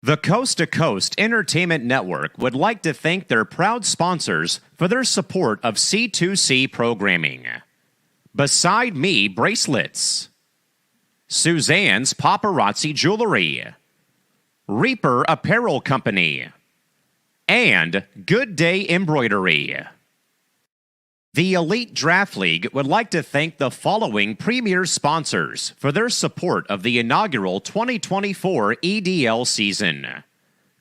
The Coast to Coast Entertainment Network would like to thank their proud sponsors for their support of C2C programming. Beside Me Bracelets, Suzanne's Paparazzi Jewelry, Reaper Apparel Company, and Good Day Embroidery. The Elite Draft League would like to thank the following premier sponsors for their support of the inaugural 2024 EDL season: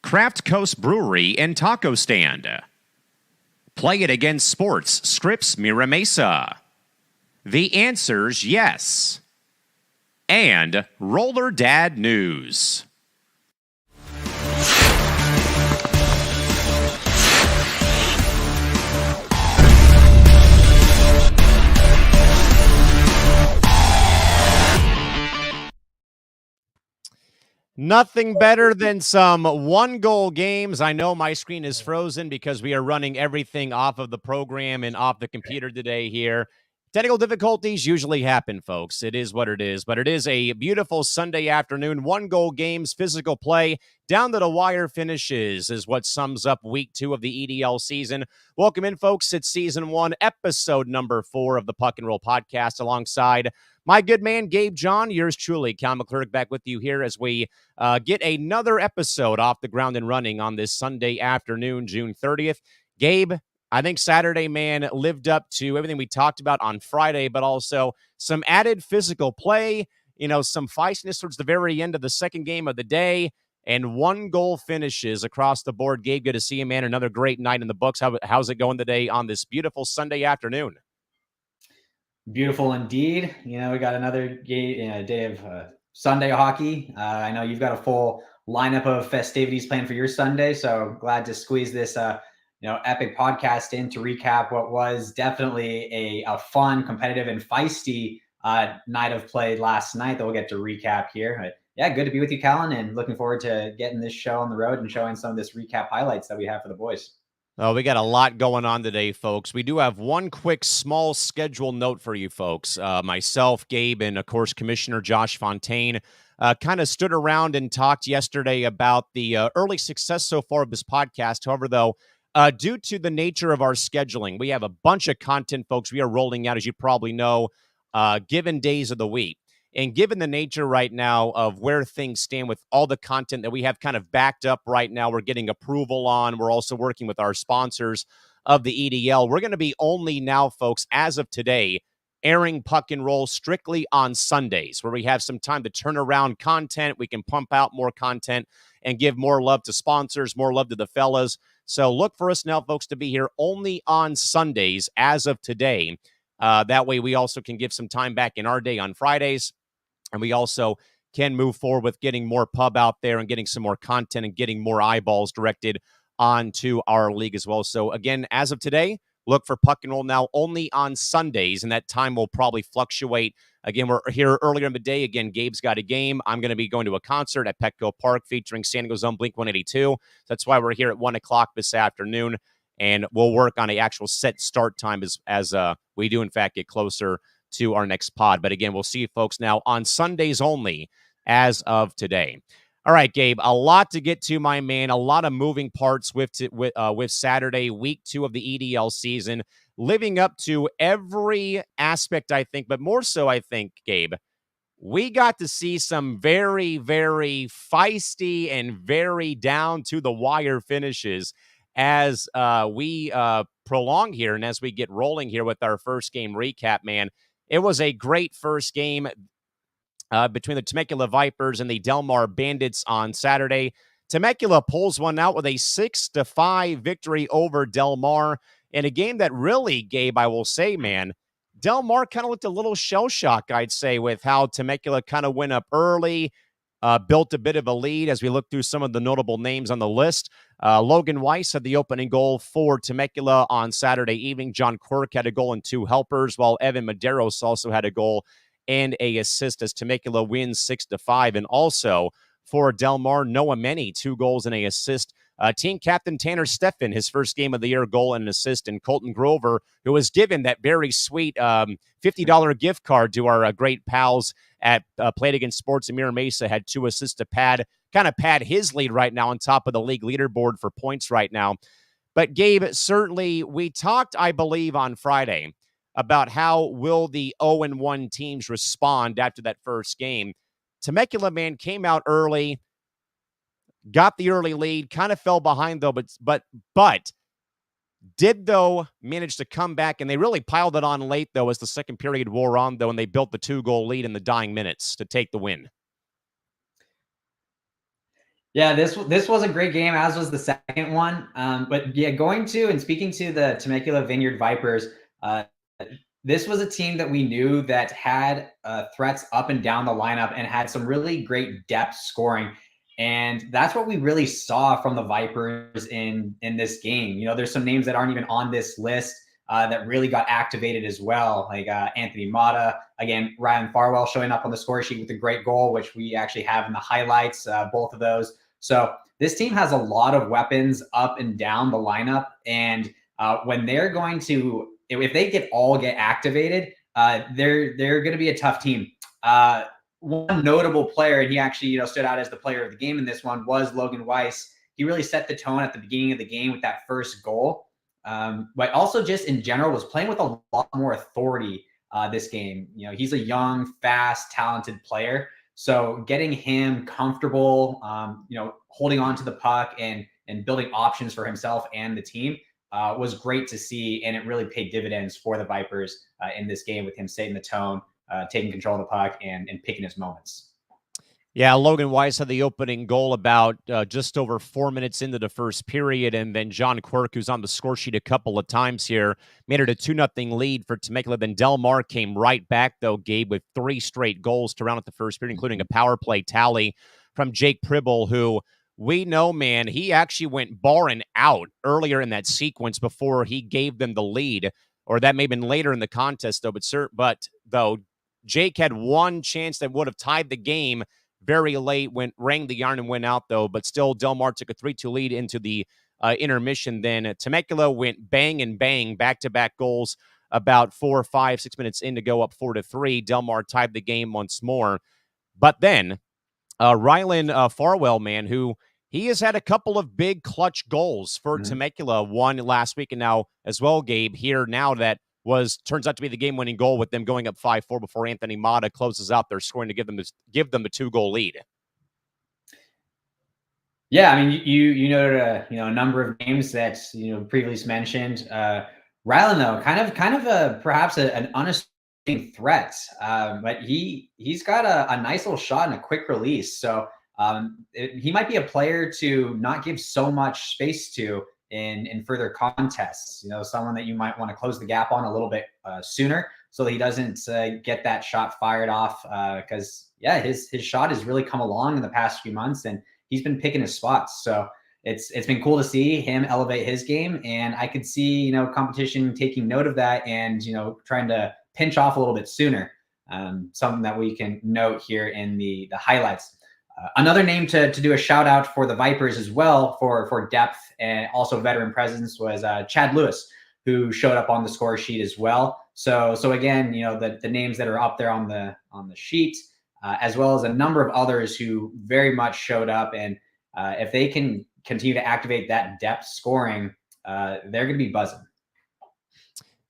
Craft Coast Brewery and Taco Stand, Play It Again Sports Scripps Mira Mesa, The Answer's Yes, and Roller Dad News. Nothing better than some one-goal games. I know my screen is frozen because we are running everything off of the program and off the computer today here. Technical difficulties usually happen, folks. It is what it is. But it is a beautiful Sunday afternoon. One-goal games, physical play, down-to-the-wire finishes is what sums up Week 2 of the EDL season. Welcome in, folks. It's Season 1, Episode number 4 of the Puck and Roll Podcast, alongside my good man, Gabe John, yours truly, Callan McClurg, back with you here as we get another episode off the ground and running on this Sunday afternoon, June 30th. Gabe, I think Saturday, man, lived up to everything we talked about on Friday, but also some added physical play, some feistiness towards the very end of the second game of the day, and one-goal finishes across the board. Gabe, good to see you, man. Another great night in the books. How's it going today on this beautiful Sunday afternoon? Beautiful indeed. We got another day of Sunday hockey. I know you've got a full lineup of festivities planned for your Sunday, so glad to squeeze this epic podcast in to recap what was definitely a fun, competitive, and feisty night of play last night that we'll get to recap here. But yeah, good to be with you, Callan, and looking forward to getting this show on the road and showing some of this recap highlights that we have for the boys. Oh, we got a lot going on today, folks. We do have one quick small schedule note for you folks. Myself, Gabe, and of course, Commissioner Josh Fontaine kind of stood around and talked yesterday about the early success so far of this podcast. However, though, due to the nature of our scheduling, we have a bunch of content, folks, we are rolling out, as you probably know, given days of the week. And given the nature right now of where things stand with all the content that we have kind of backed up right now, we're getting approval on. We're also working with our sponsors of the EDL. We're going to be only now, folks, as of today, airing Puck and Roll strictly on Sundays, where we have some time to turn around content. We can pump out more content and give more love to sponsors, more love to the fellas. So look for us now, folks, to be here only on Sundays as of today. That way we also can give some time back in our day on Fridays. And we also can move forward with getting more pub out there and getting some more content and getting more eyeballs directed onto our league as well. So again, as of today, look for Puck and Roll now only on Sundays, and that time will probably fluctuate. Again, we're here earlier in the day. Again, Gabe's got a game. I'm going to be going to a concert at Petco Park featuring San Diego's own Blink-182. That's why we're here at 1 o'clock this afternoon, and we'll work on an actual set start time as we do, in fact, get closer to our next pod. But again, we'll see you folks now on Sundays only as of today. All right, Gabe, a lot to get to, my man. A lot of moving parts with Saturday, Week 2 of the EDL season, living up to every aspect, I think, but more so, I think, Gabe, we got to see some very, very feisty and very down-to-the-wire finishes as we prolong here and as we get rolling here with our first game recap, man. It was a great first game between the Temecula Vipers and the Del Mar Bandits on Saturday. Temecula pulls one out with a 6-5 victory over Del Mar in a game that really, Gabe, I will say, man, Del Mar kind of looked a little shell-shocked, I'd say, with how Temecula kind of went up early, built a bit of a lead as we look through some of the notable names on the list. Logan Weiss had the opening goal for Temecula on Saturday evening. John Quirk had a goal and 2 helpers, while Evan Medeiros also had a goal and a assist as Temecula wins 6-5. And also for Del Mar, Noah Meni, 2 goals and a assist. Team captain Tanner Steffen, his first game of the year, goal and an assist. And Colton Grover, who was given that very sweet $50 gift card to our great pals at played against Sports in Mira Mesa, had 2 assists to pad his lead right now on top of the league leaderboard for points right now. But Gabe, certainly we talked, I believe, on Friday about how will the 0-1 teams respond after that first game. Temecula, man, came out early, got the early lead, kind of fell behind though, but did though manage to come back, and they really piled it on late though as the second period wore on though, and they built the 2-goal lead in the dying minutes to take the win. Yeah, this was a great game, as was the second one. But yeah, going to and speaking to the Temecula Vineyard Vipers, this was a team that we knew that had threats up and down the lineup and had some really great depth scoring. And that's what we really saw from the Vipers in this game. You know, there's some names that aren't even on this list that really got activated as well, like Anthony Mata. Again, Ryan Farwell showing up on the score sheet with a great goal, which we actually have in the highlights, both of those. So this team has a lot of weapons up and down the lineup. And when they're going to, if they get activated, they're going to be a tough team. One notable player, and he actually stood out as the player of the game in this one, was Logan Weiss. He really set the tone at the beginning of the game with that first goal, but also just in general was playing with a lot more authority this game. You know, he's a young, fast, talented player. So getting him comfortable, holding on to the puck and building options for himself and the team was great to see. And it really paid dividends for the Vipers in this game with him setting the tone, taking control of the puck and picking his moments. Yeah, Logan Weiss had the opening goal about just over 4 minutes into the first period, and then John Quirk, who's on the score sheet a couple of times here, made it a 2-0 lead for Temecula. Then Del Mar came right back, though, Gabe, with 3 straight goals to round out the first period, including a power play tally from Jake Pribble, who we know, man, he actually went bar and out earlier in that sequence before he gave them the lead, or that may have been later in the contest, though. But Jake had one chance that would have tied the game very late, rang the yarn and went out, though. But still, Del Mar took a 3-2 lead into the intermission. Then Temecula went bang and bang, back-to-back goals about 4, 5, 6 minutes in to go up 4-3. Del Mar tied the game once more. But then Rylan Farwell, man, who he has had a couple of big clutch goals for Temecula, one last week and now as well, Gabe, here now that turns out to be the game-winning goal with them going up 5-4 before Anthony Mata closes out their scoring to give them the 2-goal lead. Yeah, I mean, you noted a number of names that previously mentioned. Rylan, though, kind of perhaps an unassuming threat, but he's got a nice little shot and a quick release. So he might be a player to not give so much space to in further contests. Someone that you might want to close the gap on a little bit sooner, so that he doesn't get that shot fired off. Because his shot has really come along in the past few months, and he's been picking his spots. So it's been cool to see him elevate his game, and I could see competition taking note of that and trying to pinch off a little bit sooner. Something that we can note here in the highlights. Another name to do a shout out for the Vipers as well for depth and also veteran presence was Chad Lewis, who showed up on the score sheet as well. So again, the names that are up there on the sheet, as well as a number of others who very much showed up. And if they can continue to activate that depth scoring, they're going to be buzzing.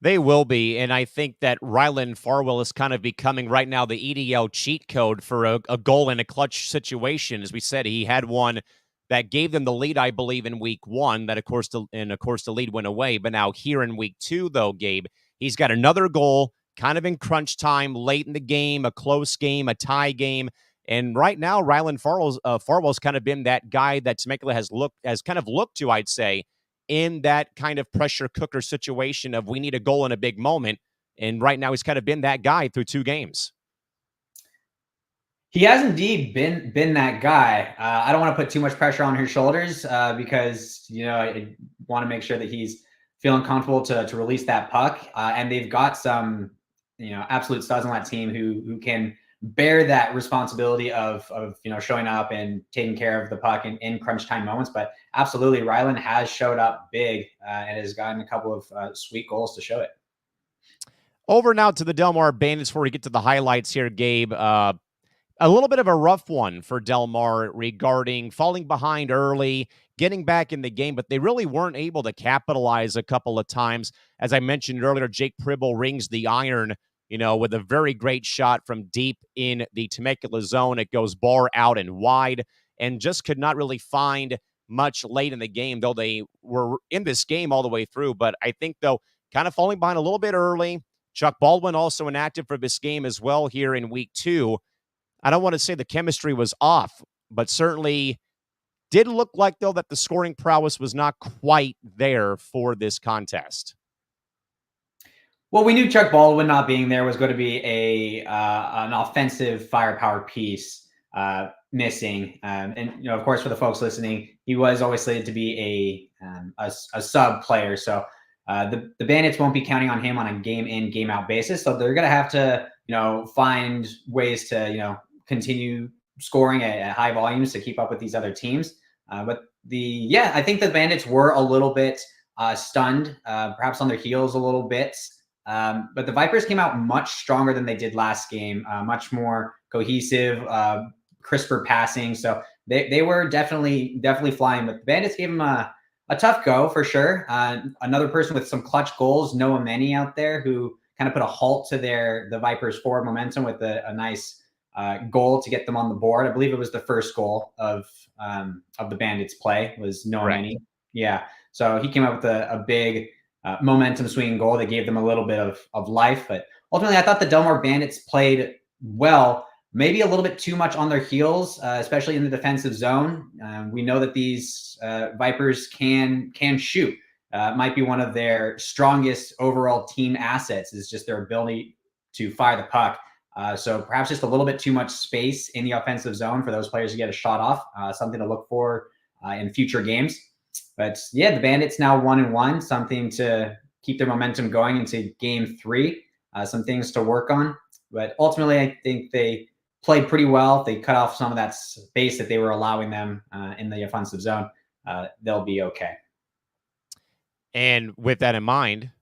They will be, and I think that Rylan Farwell is kind of becoming right now the EDL cheat code for a goal in a clutch situation. As we said, he had one that gave them the lead, I believe, in week 1. That, of course, the lead went away. But now here in week 2, though, Gabe, he's got another goal, kind of in crunch time, late in the game, a close game, a tie game. And right now, Rylan Farwell's kind of been that guy that Temecula has kind of looked to, I'd say, in that kind of pressure cooker situation of we need a goal in a big moment. And right now he's kind of been that guy through 2 games. He has indeed been that guy. I don't want to put too much pressure on his shoulders because, I want to make sure that he's feeling comfortable to release that puck. And they've got some, absolute studs on that team who can bear that responsibility of showing up and taking care of the puck in crunch time moments. But absolutely, Rylan has showed up big and has gotten a couple of sweet goals to show it. Over now to the Del Mar Bandits before we get to the highlights here, Gabe. A little bit of a rough one for Del Mar regarding falling behind early, getting back in the game, but they really weren't able to capitalize a couple of times. As I mentioned earlier, Jake Pribble rings the iron, with a very great shot from deep in the Temecula zone. It goes bar out and wide, and just could not really find much late in the game, though they were in this game all the way through. But I think, though, kind of falling behind a little bit early. Chuck Baldwin also inactive for this game as well here in week 2. I don't want to say the chemistry was off, but certainly did look like, though, that the scoring prowess was not quite there for this contest. Well, we knew Chuck Baldwin not being there was going to be an offensive firepower piece missing. And of course, for the folks listening, he was always slated to be a sub player. So the Bandits won't be counting on him on a game in, game out basis. So they're going to have to, find ways to, continue scoring at high volumes to keep up with these other teams. But I think the Bandits were a little bit stunned, perhaps on their heels a little bit. But the Vipers came out much stronger than they did last game, much more cohesive, crisper passing. So they were definitely flying. But the Bandits gave them a tough go for sure. Another person with some clutch goals, Noah Meni out there, who kind of put a halt to the Vipers' forward momentum with a nice goal to get them on the board. I believe it was the first goal of the Bandits' play was Noah Meni. Yeah, so he came up with a big momentum swinging goal that gave them a little bit of life. But ultimately, I thought the Del Mar Bandits played well. Maybe a little bit too much on their heels, especially in the defensive zone. We know that these Vipers can shoot. Might be one of their strongest overall team assets is just their ability to fire the puck. So perhaps just a little bit too much space in the offensive zone for those players to get a shot off. Something to look for in future games. But yeah, the Bandits now 1-1. Something to keep their momentum going into Game 3. Some things to work on. But ultimately, I think they played pretty well. They cut off some of that space that they were allowing them in the offensive zone. They'll be okay. And with that in mind,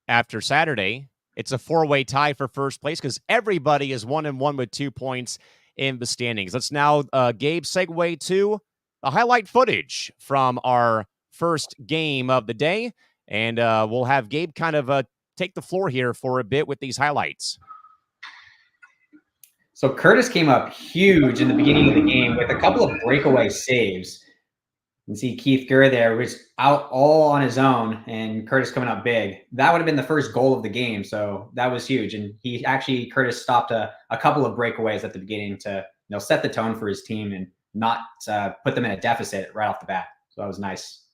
after Saturday, it's a 4-way tie for first place because everybody is 1-1 with 2 points in the standings. Let's now, Gabe, segue to the highlight footage from our first game of the day. And we'll have Gabe kind of take the floor here for a bit with these highlights. So Curtis came up huge in the beginning of the game with a couple of breakaway saves. You can see Keith Gurr there was out all on his own and Curtis coming up big. That would have been the first goal of the game. So that was huge. And Curtis stopped a couple of breakaways at the beginning to set the tone for his team and not put them in a deficit right off the bat. So that was nice.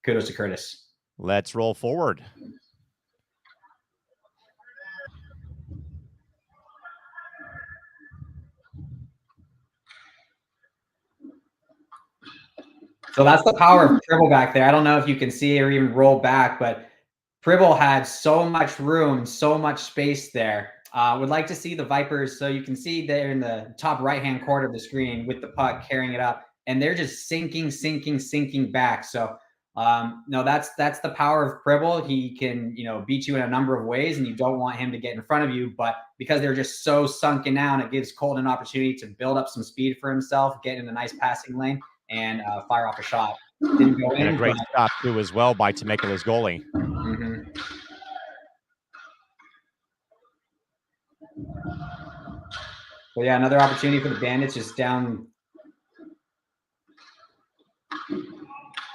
Kudos to Curtis. Let's roll forward. So that's the power of Pribble back there. I don't know if you can see or even roll back, but Pribble had so much room, so much space there. Would like to see the Vipers. So you can see there in the top right-hand corner of the screen with the puck carrying it up, and they're just sinking back. So no, that's the power of Pribble. He can beat you in a number of ways, and you don't want him to get in front of you. But because they're just so sunken down, it gives Colton an opportunity to build up some speed for himself, get in a nice passing lane, and fire off a shot. Didn't go in. And a great stop, too, as well by Temecula's goalie. Mm-hmm. So, yeah, another opportunity for the Bandits just down.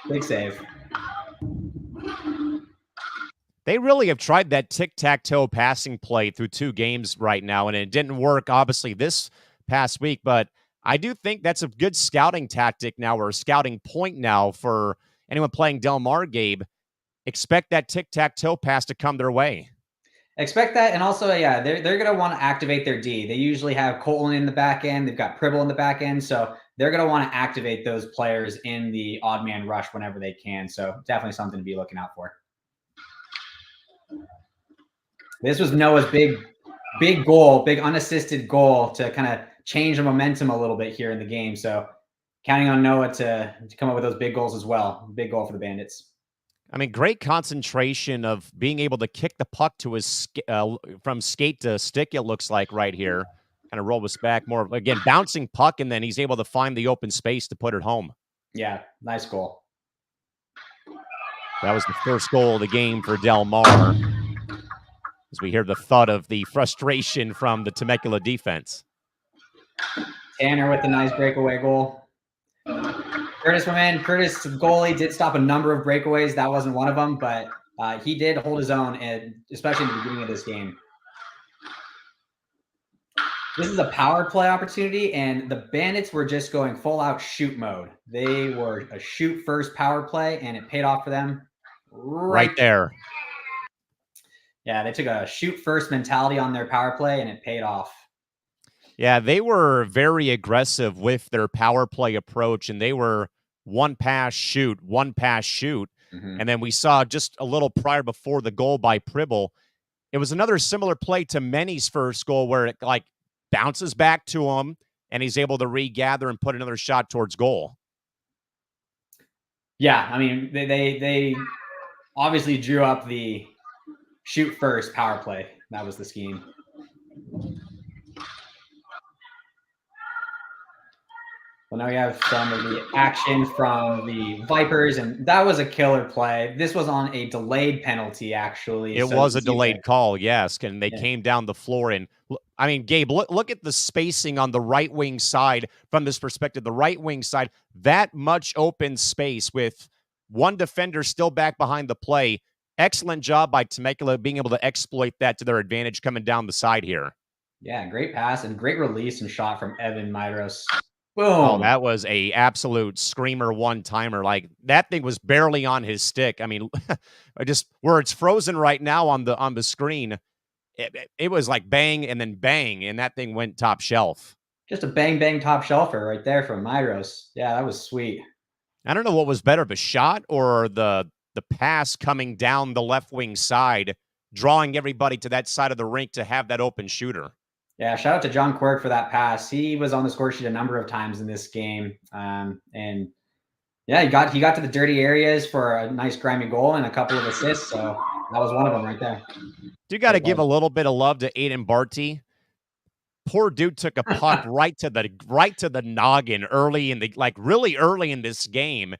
Big save. They really have tried that tic-tac-toe passing play through 2 games right now, and it didn't work, obviously, this past week, but I do think that's a good scouting tactic now, or a scouting point now for anyone playing Del Mar, Gabe. Expect that tic-tac-toe pass to come their way. Expect that, and also, yeah, they're going to want to activate their D. They usually have Colton in the back end. They've got Pribble in the back end, so they're going to want to activate those players in the odd man rush whenever they can. So definitely something to be looking out for. This was Noah's big goal, big unassisted goal to kind of change the momentum a little bit here in the game. So counting on Noah to come up with those big goals as well. Big goal for the Bandits. I mean, great concentration of being able to kick the puck to his from skate to stick, it looks like right here. kind of roll us back more. Again, bouncing puck, and then he's able to find the open space to put it home. Yeah, nice goal. That was the first goal of the game for Del Mar. As we hear the thud of the frustration from the Temecula defense. Tanner with a nice breakaway goal. Curtis, my man, Curtis, goalie, did stop a number of breakaways. That wasn't one of them, but he did hold his own, and especially in the beginning of this game. This is a power play opportunity, and the Bandits were just going full-out shoot mode. They were a shoot-first power play, and it paid off for them Right there. Yeah, they took a shoot-first mentality on their power play, and it paid off. Yeah, they were very aggressive with their power play approach, and they were one pass, shoot. Mm-hmm. And then we saw just a little prior before the goal by Pribble, it was another similar play to Menny's first goal where it like bounces back to him, and he's able to regather and put another shot towards goal. Yeah, I mean, they obviously drew up the shoot first power play. That was the scheme. Well, now we have some of the action from the Vipers, and that was a killer play. This was on a delayed penalty, actually. It was a delayed call, yes. And they came down the floor. And, I mean, Gabe, look at the spacing on the right wing side from this perspective. The right wing side, that much open space with one defender still back behind the play. Excellent job by Temecula being able to exploit that to their advantage coming down the side here. Yeah, great pass and great release and shot from Evan Midros. Boom. Oh, that was a absolute screamer one-timer. Like, that thing was barely on his stick. I mean, just where it's frozen right now on the screen, it was like bang and then bang, and that thing went top shelf. Just a bang top shelfer right there from Midros. Yeah, that was sweet. I don't know what was better, the shot or the pass coming down the left wing side, drawing everybody to that side of the rink to have that open shooter. Yeah, shout out to John Quirk for that pass. He was on the score sheet a number of times in this game. And yeah, he got to the dirty areas for a nice grimy goal and a couple of assists. So that was one of them right there. You got to give a little bit of love to Aiden Barty. Poor dude took a puck right to the noggin really early in this game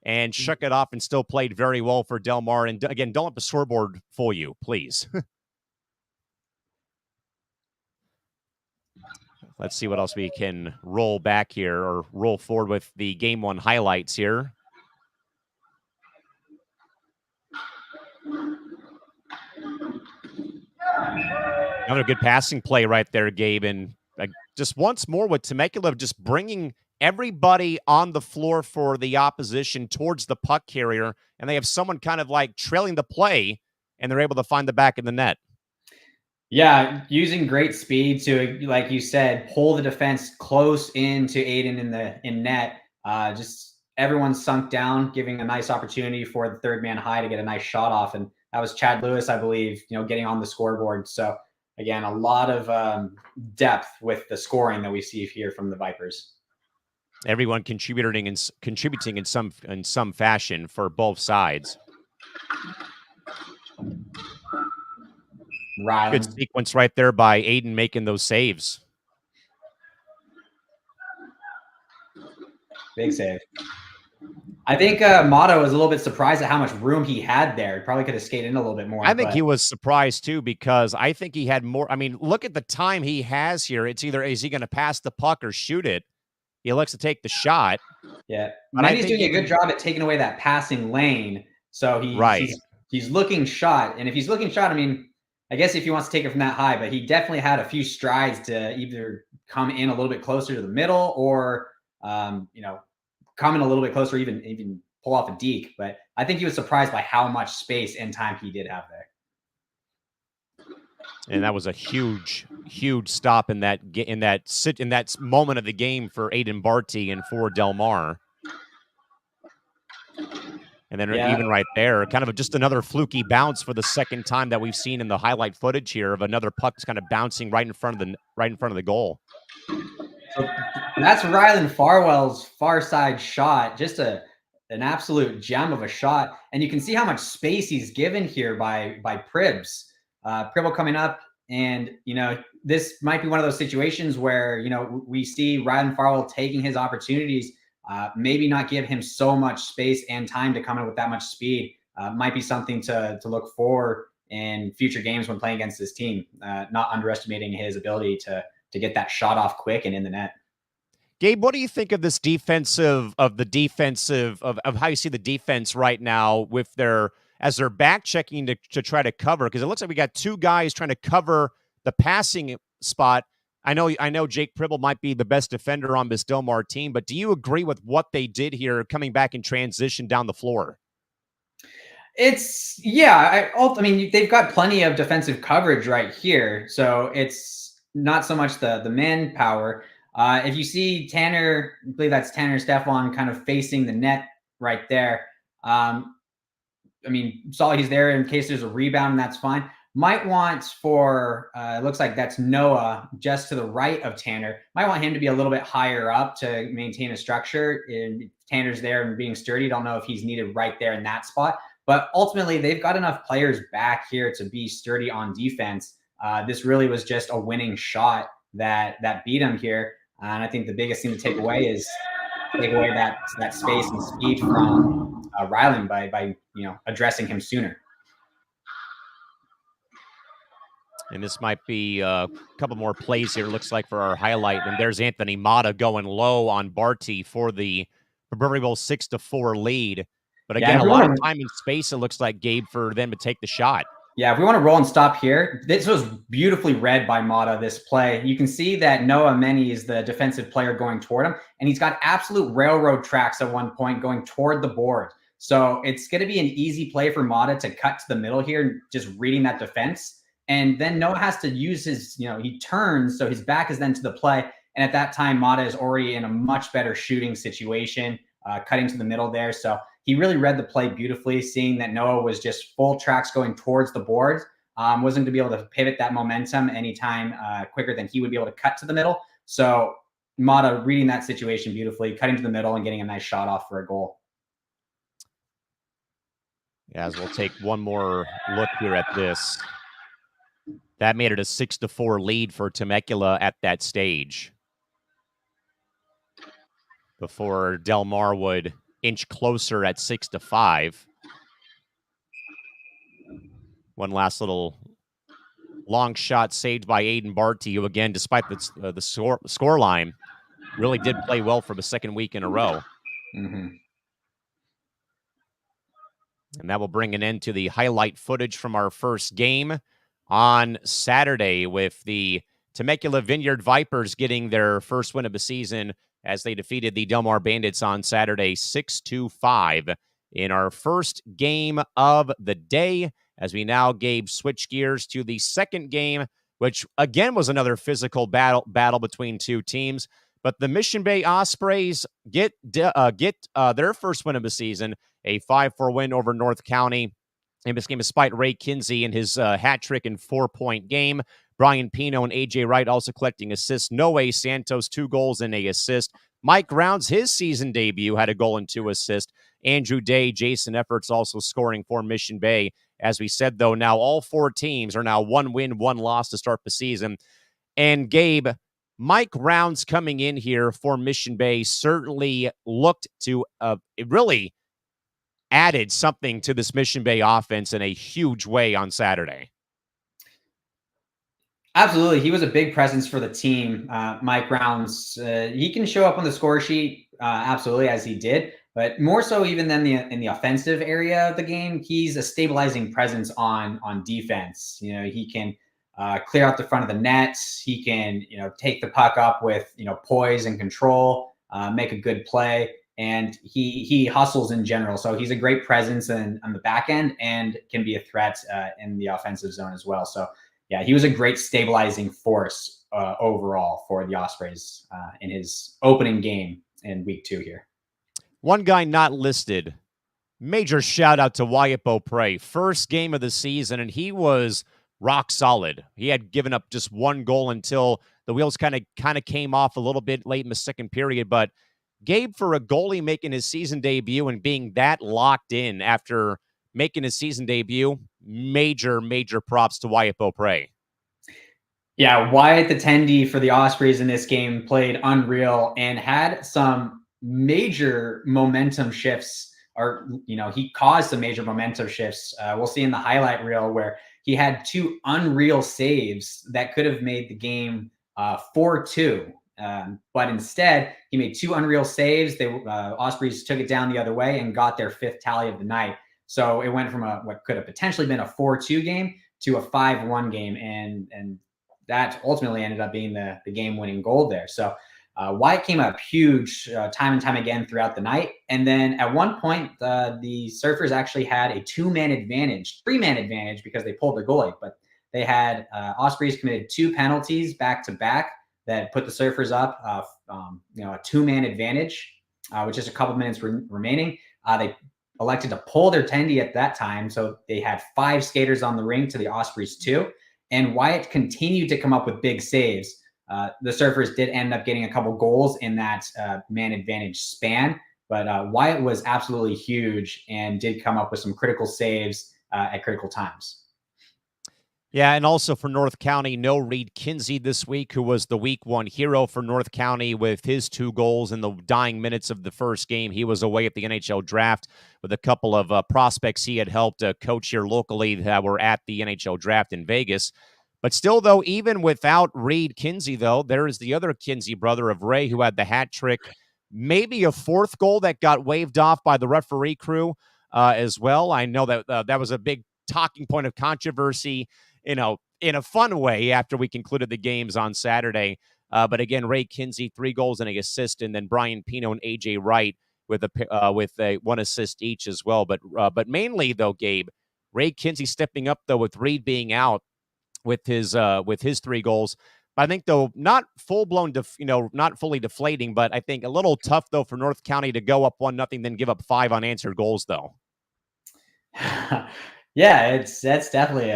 and shook it off and still played very well for Del Mar. And again, don't let the scoreboard fool you, please. Let's see what else we can roll back here or roll forward with the game one highlights here. Another good passing play right there, Gabe. And just once more with Temecula just bringing everybody on the floor for the opposition towards the puck carrier. And they have someone kind of like trailing the play, and they're able to find the back of the net. Yeah, using great speed to, like you said, pull the defense close into Aiden in net. Just everyone sunk down, giving a nice opportunity for the third man high to get a nice shot off. And that was Chad Lewis, I believe, getting on the scoreboard. So again, a lot of depth with the scoring that we see here from the Vipers. Everyone contributing in some fashion for both sides. Rylan. Good sequence right there by Aiden making those saves. Big save. I think Motto was a little bit surprised at how much room he had there. He probably could have skated in a little bit more. I think he was surprised too, because I think he had more. I mean, look at the time he has here. It's either, is he going to pass the puck or shoot it? He looks to take the shot. Yeah. But he's doing a good job at taking away that passing lane. So he's looking shot. And if he's looking shot, I mean, I guess if he wants to take it from that high, but he definitely had a few strides to either come in a little bit closer to the middle or, come in a little bit closer, even pull off a deke. But I think he was surprised by how much space and time he did have there. And that was a huge stop in that moment of the game for Aiden Barty and for Del Mar. And then even right there, kind of just another fluky bounce for the second time that we've seen in the highlight footage here of another puck that's kind of bouncing right in front of the goal. So that's Rylan Farwell's far side shot, just an absolute gem of a shot. And you can see how much space he's given here by Pribs. Pribble coming up, And, this might be one of those situations where, we see Ryan Farwell taking his opportunities, maybe not give him so much space and time to come in with that much speed. Might be something to look for in future games when playing against this team, not underestimating his ability to get that shot off quick and in the net. Gabe, what do you think of this of how you see the defense right now with as they're back checking to try to cover? Because it looks like we got two guys trying to cover the passing spot. I know Jake Pribble might be the best defender on this Del Mar team, but do you agree with what they did here coming back in transition down the floor? I mean, they've got plenty of defensive coverage right here, so it's not so much the manpower. If you see Tanner, I believe that's Tanner Stefan kind of facing the net right there. I mean, saw he's there in case there's a rebound, and that's fine. Might want for, it looks like that's Noah just to the right of Tanner. Might want him to be a little bit higher up to maintain a structure. And Tanner's there and being sturdy. Don't know if he's needed right there in that spot. But ultimately, they've got enough players back here to be sturdy on defense. This really was just a winning shot that beat him here. And I think the biggest thing to take away is that space and speed from Ryland by addressing him sooner. And this might be a couple more plays here, looks like, for our highlight. And there's Anthony Mata going low on Barty for the proverbial 6-4 lead. But again, a lot of time and space, it looks like, Gabe, for them to take the shot. Yeah, if we want to roll and stop here, this was beautifully read by Mata, this play. You can see that Noah Meni is the defensive player going toward him, and he's got absolute railroad tracks at one point going toward the board. So it's going to be an easy play for Mata to cut to the middle here, just reading that defense. And then Noah has to use his, he turns, so his back is then to the play. And at that time, Mata is already in a much better shooting situation, cutting to the middle there. So he really read the play beautifully, seeing that Noah was just full tracks going towards the board. Wasn't going to be able to pivot that momentum anytime quicker than he would be able to cut to the middle. So Mata reading that situation beautifully, cutting to the middle and getting a nice shot off for a goal. Yeah, as we'll take one more look here at this. That made it a 6-4 lead for Temecula at that stage, before Del Mar would inch closer at 6-5. One last little long shot saved by Aiden Barty, who, again, despite the score line, really did play well for the second week in a row. Mm-hmm. And that will bring an end to the highlight footage from our first game on Saturday, with the Temecula Vineyard Vipers getting their first win of the season as they defeated the Del Mar Bandits on Saturday 6-5 in our first game of the day. As we now, Gabe, switch gears to the second game, which again was another physical battle between two teams. But the Mission Bay Ospreys get their first win of the season, a 5-4 win over North County. In this game, despite Ray Kinsey and his hat trick and 4-point game, Brian Pino and A.J. Wright also collecting assists. Noe Santos, 2 goals and an assist. Mike Rounds, his season debut, had a goal and 2 assists. Andrew Day, Jason Efforts also scoring for Mission Bay. As we said, though, now all 4 teams are now 1 win, 1 loss to start the season. And Gabe, Mike Rounds coming in here for Mission Bay certainly looked to really added something to this Mission Bay offense in a huge way on Saturday. Absolutely. He was a big presence for the team. Mike Rounds, he can show up on the score sheet, absolutely, as he did, but more so even than in the offensive area of the game, he's a stabilizing presence on defense. He can clear out the front of the net. He can, take the puck up with, poise and control, make a good play. And he hustles in general. So he's a great presence on the back end and can be a threat in the offensive zone as well. So, yeah, he was a great stabilizing force overall for the Ospreys in his opening game in week 2 here. One guy not listed, major shout out to Wyatt Beaupre. First game of the season, and he was rock solid. He had given up just 1 goal until the wheels kind of came off a little bit late in the second period, but Gabe, for a goalie making his season debut and being that locked in after making his season debut, major props to Wyatt Beaupre. Yeah, Wyatt the Tendy for the Ospreys in this game played unreal and had some major momentum shifts, or he caused some major momentum shifts. We'll see in the highlight reel where he had two unreal saves that could have made the game 4-2. But instead, he made two unreal saves. The Ospreys took it down the other way and got their fifth tally of the night. So it went from what could have potentially been a 4-2 game to a 5-1 game, and that ultimately ended up being the game-winning goal there. So Wyatt came up huge time and time again throughout the night. And then at one point, the Surfers actually had a three-man advantage because they pulled the goalie. But they had Ospreys committed two penalties back-to-back that put the Surfers up, a two-man advantage, with just a couple minutes remaining. They elected to pull their tendy at that time. So they had 5 skaters on the rink to the Ospreys 2. And Wyatt continued to come up with big saves. The Surfers did end up getting a couple goals in that man advantage span, but Wyatt was absolutely huge and did come up with some critical saves at critical times. Yeah, and also for North County, no Reed Kinsey this week, who was the week 1 hero for North County with his 2 goals in the dying minutes of the first game. He was away at the NHL draft with a couple of prospects he had helped coach here locally that were at the NHL draft in Vegas. But still, though, even without Reed Kinsey, though, there is the other Kinsey brother of Ray who had the hat trick, maybe a 4th goal that got waved off by the referee crew as well. I know that that was a big talking point of controversy, in a fun way after we concluded the games on Saturday. But again, Ray Kinsey, 3 goals and an assist, and then Brian Pino and AJ Wright with a 1 assist each as well. But mainly though, Gabe, Ray Kinsey stepping up though with Reed being out with his 3 goals. But I think though not full blown, not fully deflating, but I think a little tough though for North County to go up 1-0, then give up 5 unanswered goals though. Yeah, that's definitely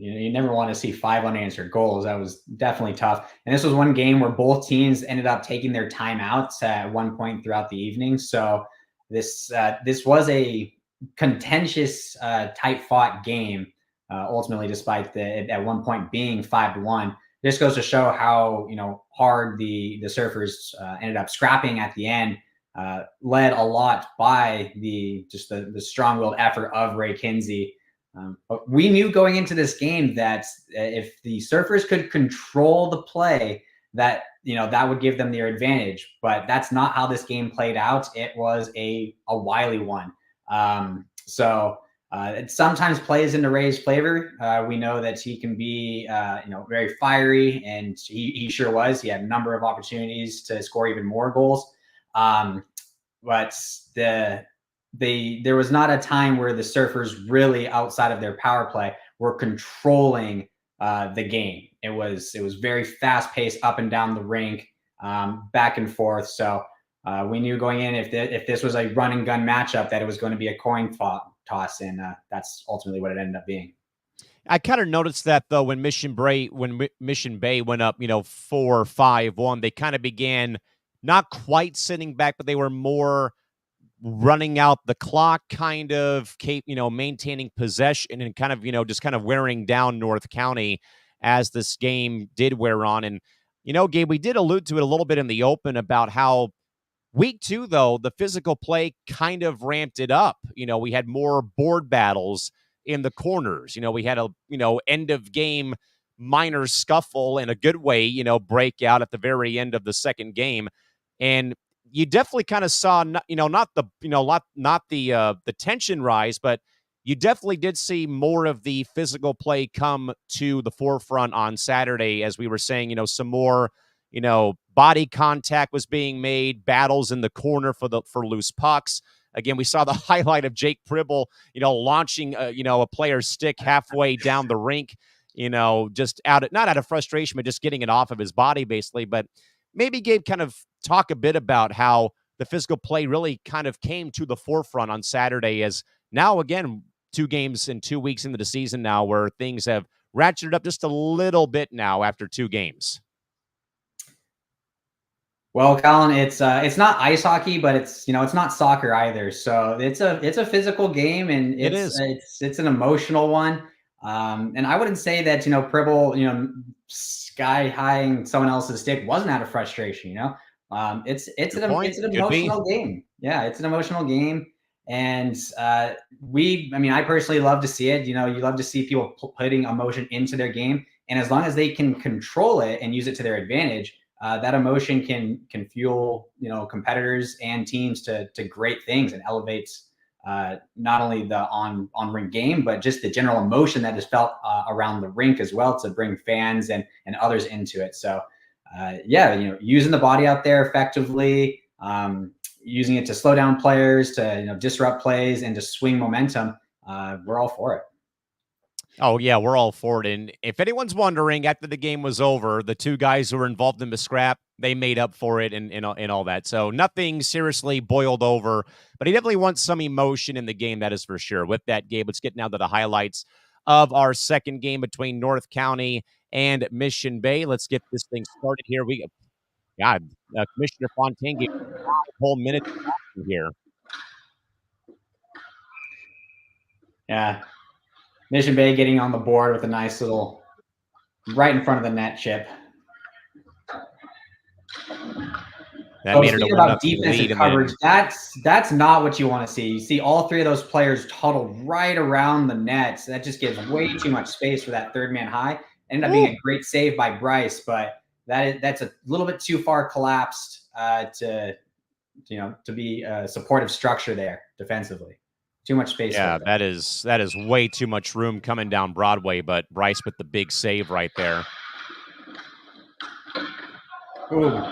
you never want to see 5 unanswered goals. That was definitely tough. And this was one game where both teams ended up taking their timeouts at one point throughout the evening. So this was a contentious, tight-fought game. Ultimately, despite at one point being 5-1, this goes to show how hard the Surfers ended up scrapping at the end. Led a lot by the strong-willed effort of Ray Kinsey. But we knew going into this game that if the Surfers could control the play, that that would give them their advantage. But that's not how this game played out. It was a wily one. It sometimes plays into Ray's flavor. We know that he can be very fiery, and he sure was. He had a number of opportunities to score even more goals. But there was not a time where the Surfers really, outside of their power play, were controlling the game. It was very fast paced up and down the rink, back and forth. So we knew going in if this was a run and gun matchup that it was going to be a coin toss, and that's ultimately what it ended up being. I kind of noticed that though when Mission Bay went up, 4-5-1, they kind of began not quite sitting back, but they were more running out the clock, kind of, maintaining possession and kind of, just kind of wearing down North County as this game did wear on. And, Gabe, we did allude to it a little bit in the open about how week 2, though, the physical play kind of ramped it up. We had more board battles in the corners. We had a, end of game minor scuffle in a good way, break out at the very end of the second game. And you definitely kind of saw, not the tension rise, but you definitely did see more of the physical play come to the forefront on Saturday, as we were saying, some more, body contact was being made, battles in the corner for loose pucks. Again, we saw the highlight of Jake Pribble, launching, a player's stick halfway down the rink, just not out of frustration, but just getting it off of his body, basically. But maybe Gabe kind of talk a bit about how the physical play really kind of came to the forefront on Saturday, as now, again, 2 games in 2 weeks into the season now, where things have ratcheted up just a little bit now after 2 games. Well, Callan, it's not ice hockey, but it's not soccer either. So it's a physical game, and it's an emotional one. And I wouldn't say that, Pribble, sky highing someone else's stick wasn't out of frustration, it's Good point. an Could be. emotional game. Yeah, it's an emotional game. And I personally love to see it. You love to see people putting emotion into their game. And as long as they can control it and use it to their advantage, that emotion can fuel, competitors and teams to great things and elevates not only the on ring game, but just the general emotion that is felt around the rink as well to bring fans and others into it. So using the body out there effectively, using it to slow down players, to disrupt plays, and to swing momentum. We're all for it. Oh, yeah, we're all for it. And if anyone's wondering, after the game was over, the two guys who were involved in the scrap, they made up for it and all that. So nothing seriously boiled over, but he definitely wants some emotion in the game, that is for sure. With that, Gabe, let's get now to the highlights of our second game between North County and Mission Bay. Let's get this thing started here. Commissioner Fontaine gave 5 whole minutes here. Yeah. Mission Bay getting on the board with a nice little right in front of the net chip. That made it a about defensive coverage, that's not what you want to see. You see all three of those players huddled right around the net. So that just gives way too much space for that third man high. Ended up being a great save by Bryce, but that's a little bit too far collapsed to be a supportive structure there defensively. Too much space. Yeah, that is way too much room coming down Broadway, but Bryce with the big save right there. Ooh.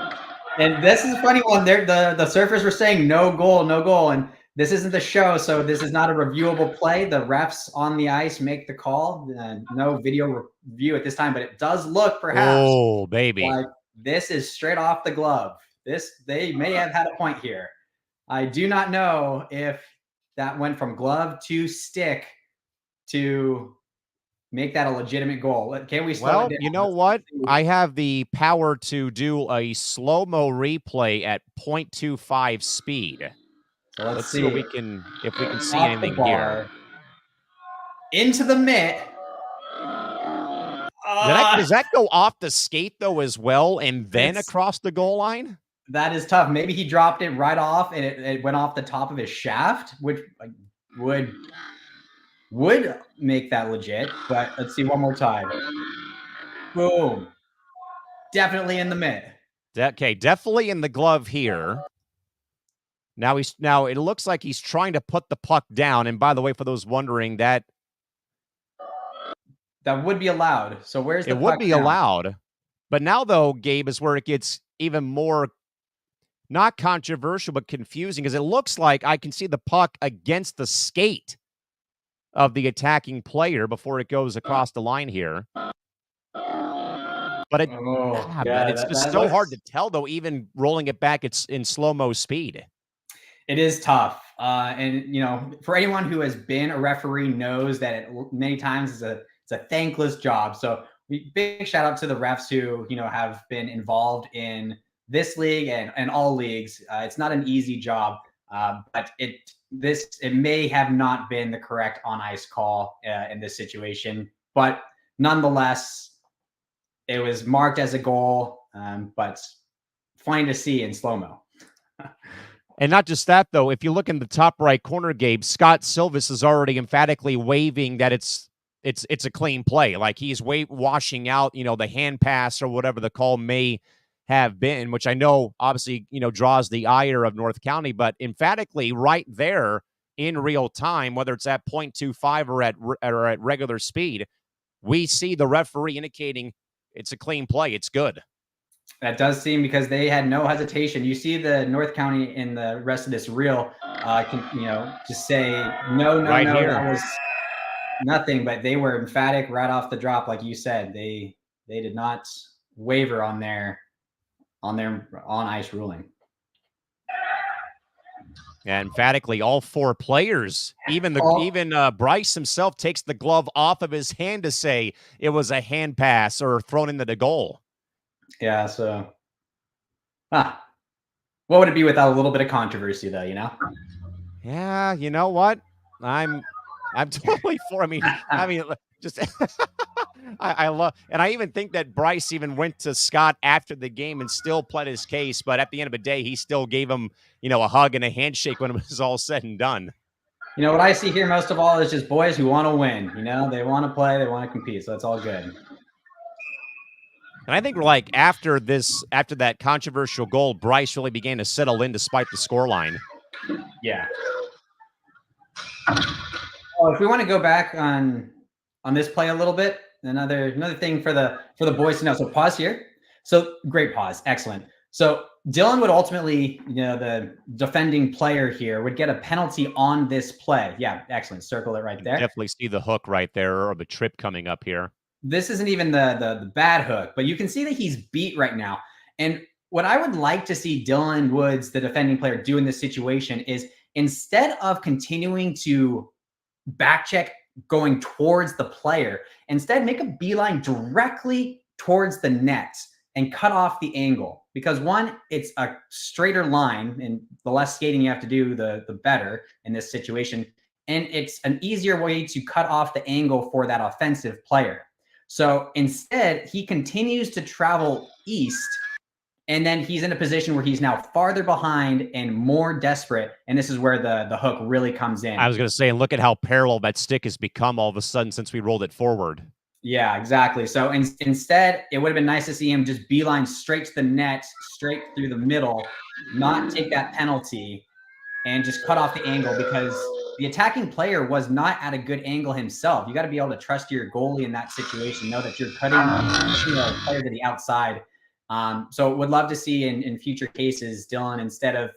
And this is a funny one. There, the surfers were saying no goal, and this isn't the show, so this is not a reviewable play. The refs on the ice make the call. No video review at this time, but it does look perhaps like this is straight off the glove. They may have had a point here. I do not know if that went from glove to stick to make that a legitimate goal. Can we slow it down? You know what? I have the power to do a slow-mo replay at 0.25 speed. So let's see if we can see anything here. Into the mitt. Does that go off the skate though as well, and then across the goal line? That is tough. Maybe he dropped it right off, and it went off the top of his shaft, which would make that legit. But let's see one more time. Boom. Definitely in the mitt. Okay, definitely in the glove here. Now it looks like he's trying to put the puck down. And by the way, for those wondering, that would be allowed. So where's the puck? It would be allowed. But now though, Gabe, is where it gets even more not controversial, but confusing, because it looks like I can see the puck against the skate of the attacking player before it goes across the line here. But it's just so hard to tell, though, even rolling it back, it's in slow-mo speed. It is tough. And, for anyone who has been a referee knows that it many times it's a thankless job. So big shout out to the refs who, have been involved in this league and all leagues. It's not an easy job, but it may have not been the correct on ice call in this situation, but nonetheless, it was marked as a goal, but funny to see in slow-mo. And not just that, though. If you look in the top right corner, Gabe, Scott Silvis is already emphatically waving that it's a clean play. Like he's washing out, the hand pass or whatever the call may have been, which I know obviously, draws the ire of North County, but emphatically right there in real time, whether it's at 0.25 or at regular speed, we see the referee indicating it's a clean play. It's good. That does seem, because they had no hesitation. You see the North County in the rest of this reel, just say no, right here. That was nothing, but they were emphatic right off the drop. Like you said, they did not waver on their on ice ruling. Yeah, emphatically, all 4 players, even Bryce himself, takes the glove off of his hand to say it was a hand pass or thrown into the goal. Yeah, so what would it be without a little bit of controversy, though? Yeah, you know what? I'm totally for. I mean, Just I love, and I even think that Bryce even went to Scott after the game and still pled his case. But at the end of the day, he still gave him, a hug and a handshake when it was all said and done. What I see here most of all is just boys who want to win. They want to play, they want to compete, so it's all good. And I think like after that controversial goal, Bryce really began to settle in despite the scoreline. Yeah. Well, if we want to go back on this play a little bit, another thing for the boys to know. So pause here. So great pause, excellent. So Dylan would ultimately, the defending player here would get a penalty on this play. Yeah, excellent. Circle it right there. Definitely see the hook right there or the trip coming up here. This isn't even the bad hook, but you can see that he's beat right now. And what I would like to see Dylan Woods, the defending player, do in this situation is instead of continuing to back check going towards the player, instead make a beeline directly towards the net and cut off the angle. Because one, it's a straighter line, and the less skating you have to do, the better in this situation. And it's an easier way to cut off the angle for that offensive player. So instead, he continues to travel east, and then he's in a position where he's now farther behind and more desperate. And this is where the hook really comes in. I was going to say, and look at how parallel that stick has become all of a sudden since we rolled it forward. Yeah, exactly. So instead, it would have been nice to see him just beeline straight to the net, straight through the middle, not take that penalty, and just cut off the angle, because the attacking player was not at a good angle himself. You got to be able to trust your goalie in that situation, know that you're cutting the player to the outside. So would love to see in future cases, Dylan, instead of,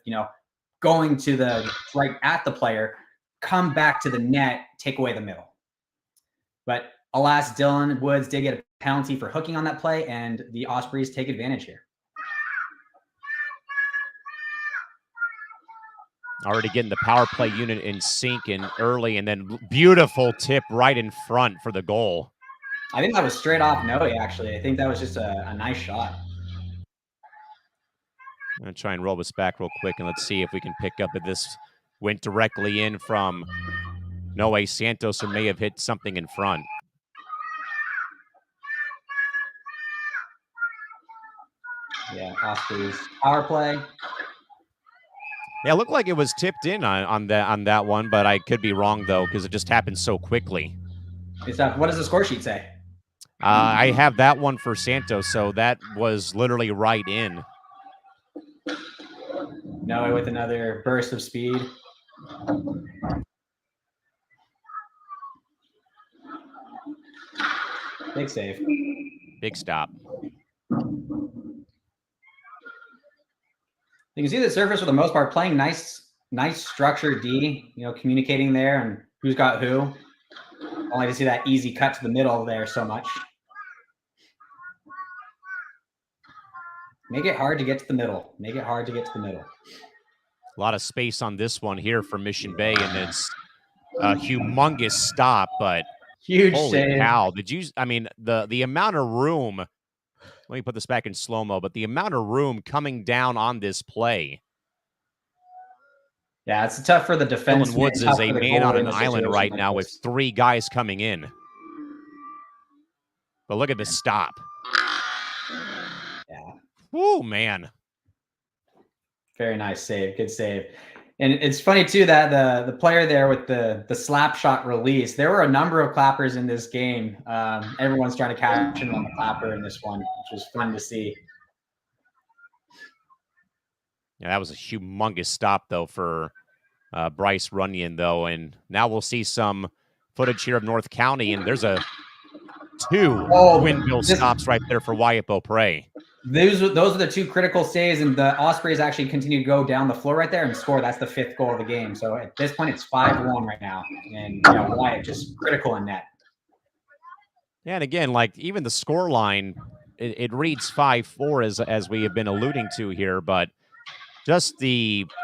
going to the right at the player, come back to the net, take away the middle. But alas, Dylan Woods did get a penalty for hooking on that play, and the Ospreys take advantage here. Already getting the power play unit in sync and early, and then beautiful tip right in front for the goal. I think that was straight off Noe, actually. I think that was just a nice shot. I'm going to try and roll this back real quick, and let's see if we can pick up if this went directly in from Noe Santos or may have hit something in front. Yeah, Ospreys power play. Yeah, it looked like it was tipped in on that one, but I could be wrong, though, because it just happened so quickly. What does the score sheet say? I have that one for Santos, so that was literally right in. Noe with another burst of speed. Big save. Big stop. You can see the surface for the most part playing nice structured D, communicating there and who's got who. Only to see that easy cut to the middle there so much. Make it hard to get to the middle. Make it hard to get to the middle. A lot of space on this one here for Mission Bay, and it's a humongous stop, but huge holy save. cow. The amount of room, let me put this back in slow-mo, but the amount of room coming down on this play. Yeah, it's tough for the defense. Dylan Woods is a man on an island right now with 3 guys coming in. But look at the stop. Yeah. Woo, man. Very nice save. Good save. And it's funny, too, that the player there with the slap shot release, there were a number of clappers in this game. Everyone's trying to catch him on the clapper in this one, which was fun to see. Yeah, that was a humongous stop, though, for Bryce Runyon, though. And now we'll see some footage here of North County, and there's 2 windmill stops right there for Wyatt Beaupre. Those are the 2 critical saves, and the Ospreys actually continue to go down the floor right there and score. That's the 5th goal of the game. So at this point, it's 5-1 right now, and Wyatt just critical in net. Yeah, and again, like even the score line, it reads 5-4 as we have been alluding to here, but just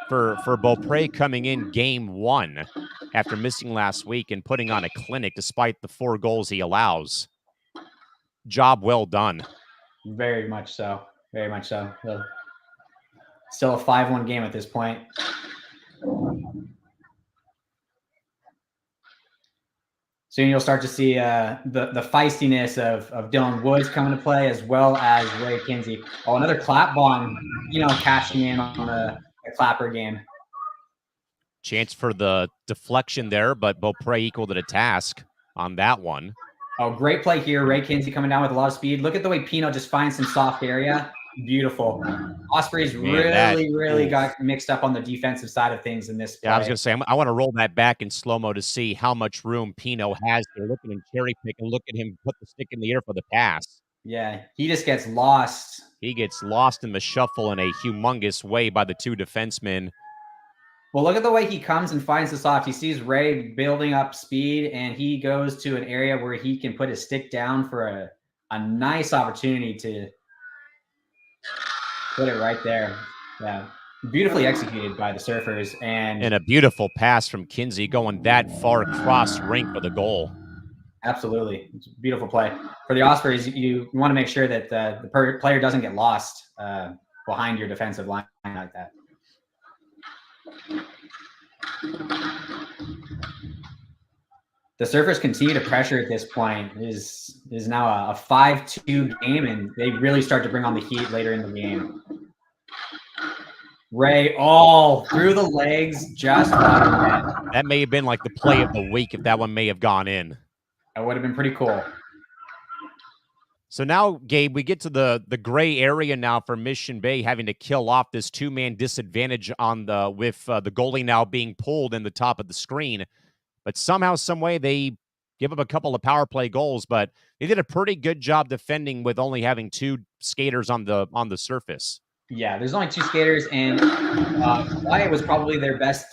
for Beaupre coming in game 1 after missing last week and putting on a clinic despite the 4 goals he allows. Job well done. Very much so. Very much so. Still a 5-1 game at this point. Soon you'll start to see the feistiness of Dylan Woods come into play, as well as Ray Kinsey. Oh, another clap bomb, cashing in on the clapper game. Chance for the deflection there, but Beaupre equaled it a task on that one. Oh, great play here. Ray Kinsey coming down with a lot of speed. Look at the way Pino just finds some soft area. Beautiful. Ospreys really got mixed up on the defensive side of things in this play. Yeah, I was going to say, I want to roll that back in slow-mo to see how much room Pino has there. Look at him cherry pick and look at him put the stick in the air for the pass. Yeah, he just gets lost. He gets lost in the shuffle in a humongous way by the two defensemen. Well, look at the way he comes and finds the soft. He sees Ray building up speed, and he goes to an area where he can put his stick down for a nice opportunity to put it right there. Yeah, beautifully executed by the Surfers. And a beautiful pass from Kinsey going that far across rink for the goal. Absolutely. It's a beautiful play. For the Ospreys, you want to make sure that the player doesn't get lost behind your defensive line like that. The Surfers continue to pressure at this point. It is now a 5-2 game, and they really start to bring on the heat later in the game. Ray all through the legs, just that may have been like the play of the week if that one may have gone in. That would have been pretty cool. So now, Gabe, we get to the gray area now for Mission Bay having to kill off this two-man disadvantage on with the goalie now being pulled in the top of the screen. But somehow, some way, they give up a couple of power play goals, but they did a pretty good job defending with only having two skaters on the surface. Yeah, there's only two skaters, and Wyatt was probably their best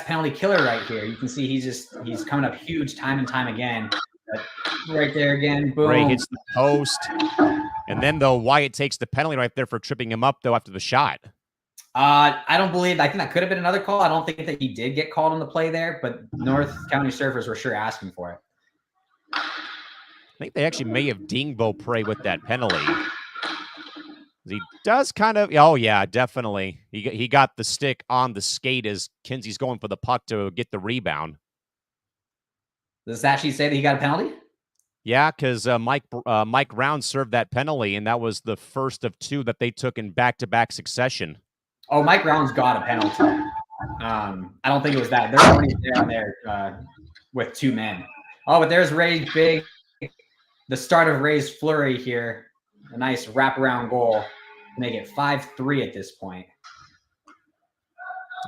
penalty killer right here. You can see he's coming up huge time and time again. But right there again, boom. Ray hits the post, and then though Wyatt takes the penalty right there for tripping him up though after the shot. I think that could have been another call. I don't think that he did get called on the play there, but North County Surfers were sure asking for it. I think they actually may have dinged Beaupre with that penalty. He does kind of, oh yeah, definitely. He got the stick on the skate as Kinsey's going for the puck to get the rebound. Does this actually say that he got a penalty? Yeah, because Mike Round served that penalty, and that was the first of two that they took in back-to-back succession. Oh, Mike Round's got a penalty. I don't think it was that. They're already down there with two men. Oh, but there's Ray's the start of Ray's flurry here. A nice wraparound goal to make it 5-3 at this point.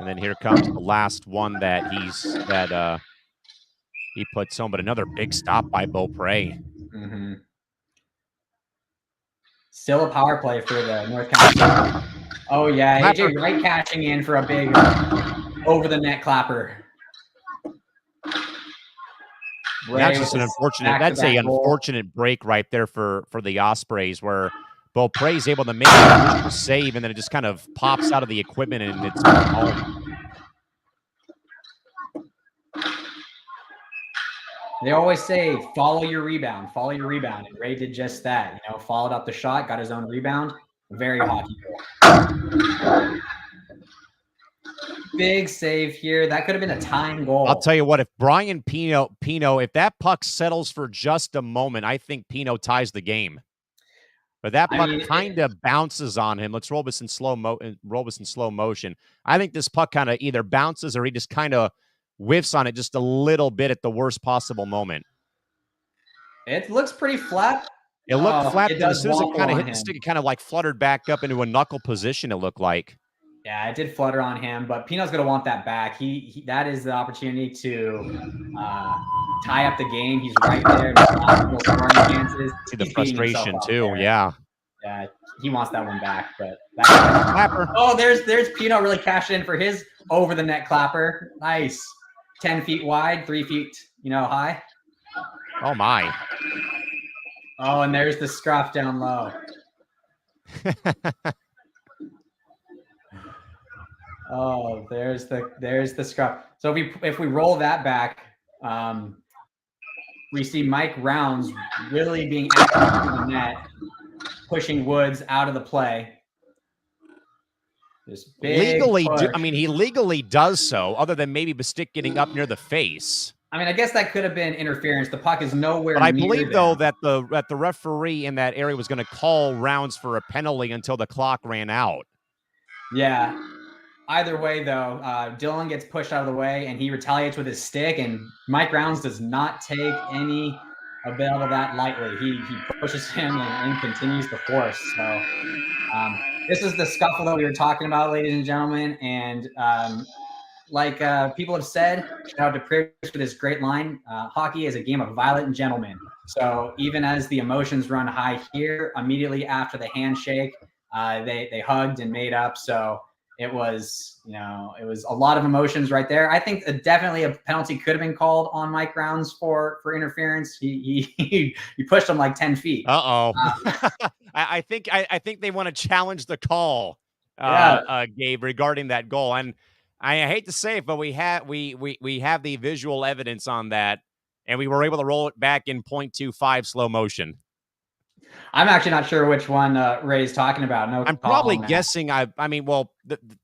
And then here comes the last one that he puts home, but another big stop by Beaupre. Mm-hmm. Still a power play for the North County. Oh, yeah. AJ Wright catching in for a big over-the-net clapper. That's just an unfortunate. That's an unfortunate break right there for the Ospreys, where Beaupre is able to make a save, and then it just kind of pops out of the equipment and it's home. They always say, follow your rebound, follow your rebound. And Ray did just that. Followed up the shot, got his own rebound. Very hockey goal. Big save here. That could have been a tying goal. I'll tell you what, if Brian Pino, if that puck settles for just a moment, I think Pino ties the game. But that puck kind of bounces on him. Let's roll this in slow motion. I think this puck kind of either bounces or he just kind of whiffs on it just a little bit at the worst possible moment. It looks pretty flat. It looked flat, but as soon as it kind of hit the stick, it kind of like fluttered back up into a knuckle position, it looked like. Yeah, it did flutter on him, but Pino's going to want that back. He that is the opportunity to tie up the game. He's right there. Scoring chances. See the frustration too. Yeah. Yeah, he wants that one back, but clapper. Oh, there's Pino really cashing in for his over the net clapper. Nice, 10 feet wide, 3 feet high. Oh my. Oh, and there's the scruff down low. Oh, there's the scruff. So if we roll that back, we see Mike Rounds really being active in the net, pushing Woods out of the play. Legally, he legally does so, other than maybe the stick getting up near the face. I mean, I guess that could have been interference. The puck is nowhere But I near believe, them. though, that the referee in that area was going to call rounds for a penalty until the clock ran out. Yeah. Either way, though, Dylan gets pushed out of the way and he retaliates with his stick, and Mike Rounds does not take any of that lightly. He pushes him and continues the force. So this is the scuffle that we were talking about, ladies and gentlemen. And like people have said, shout out to Chris for this great line. Hockey is a game of violent gentlemen. So even as the emotions run high here, immediately after the handshake, they hugged and made up. So it was, it was a lot of emotions right there. I think definitely a penalty could have been called on Mike Rounds for interference. He pushed him like 10 feet. I think they want to challenge the call, Gabe, regarding that goal. And I hate to say it, but we have the visual evidence on that, and we were able to roll it back in 0.25 slow motion. I'm actually not sure which one Ray's talking about. No, I'm probably guessing.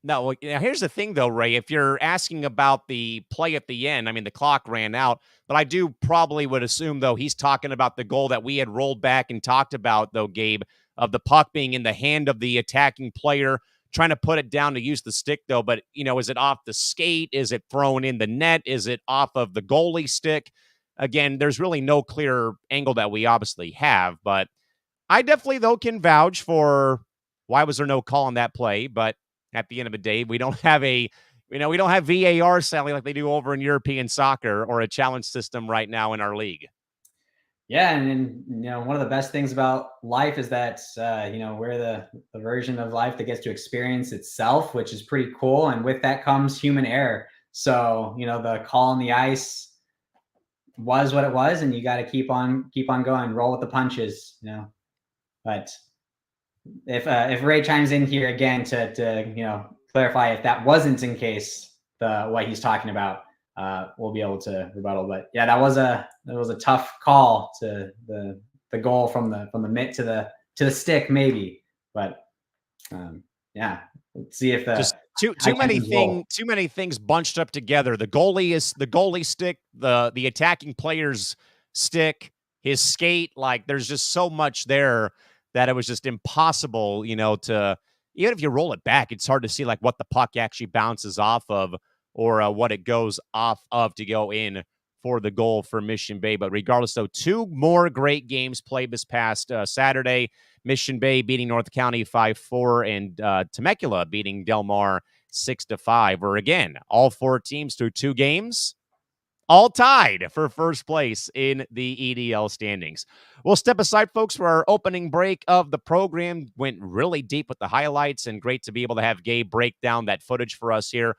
No. Here's the thing, though, Ray. If you're asking about the play at the end, I mean, the clock ran out, but I do probably would assume, though, he's talking about the goal that we had rolled back and talked about, though, Gabe, of the puck being in the hand of the attacking player, trying to put it down to use the stick, though. But, is it off the skate? Is it thrown in the net? Is it off of the goalie stick? Again, there's really no clear angle that we obviously have, but I definitely, though, can vouch for why was there no call on that play. But at the end of the day, we don't have we don't have VAR, sadly, like they do over in European soccer, or a challenge system right now in our league. Yeah, and one of the best things about life is that we're the version of life that gets to experience itself, which is pretty cool. And with that comes human error. So the call on the ice was what it was, and you got to keep on going, roll with the punches. But if Ray chimes in here again to clarify if that wasn't in case what he's talking about, we'll be able to rebuttal. But yeah, that was a tough call to the goal from the mitt to the stick maybe. But yeah, let's see if just too many things bunched up together. The goalie stick, the attacking player's stick, his skate. Like there's just so much there that it was just impossible, to, even if you roll it back, it's hard to see like what the puck actually bounces off of, or what it goes off of to go in for the goal for Mission Bay. But regardless, though, two more great games played this past Saturday. Mission Bay beating North County 5-4, and Temecula beating Del Mar 6-5. Where again, all four teams through two games, all tied for first place in the EDL standings. We'll step aside, folks, for our opening break of the program. Went really deep with the highlights, and great to be able to have Gabe break down that footage for us here.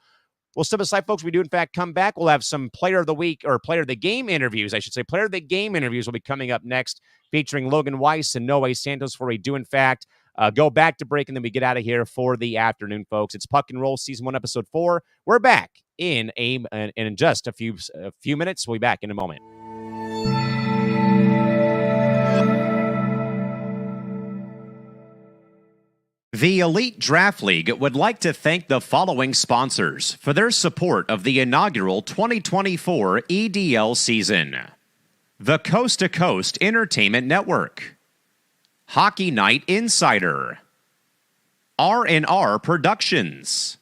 We'll step aside, folks. We do, in fact, come back. We'll have some player of the week, or player of the game interviews, I should say. Player of the game interviews will be coming up next, featuring Logan Weiss and Noe Santos, where we do, in fact, go back to break, and then we get out of here for the afternoon, folks. It's Puck and Roll Season 1, Episode 4. We're back in just a few minutes. We'll be back in a moment. The Elite Draft League would like to thank the following sponsors for their support of the inaugural 2024 EDL season. The Coast to Coast Entertainment Network, Hockey Night Insider, R&R Productions,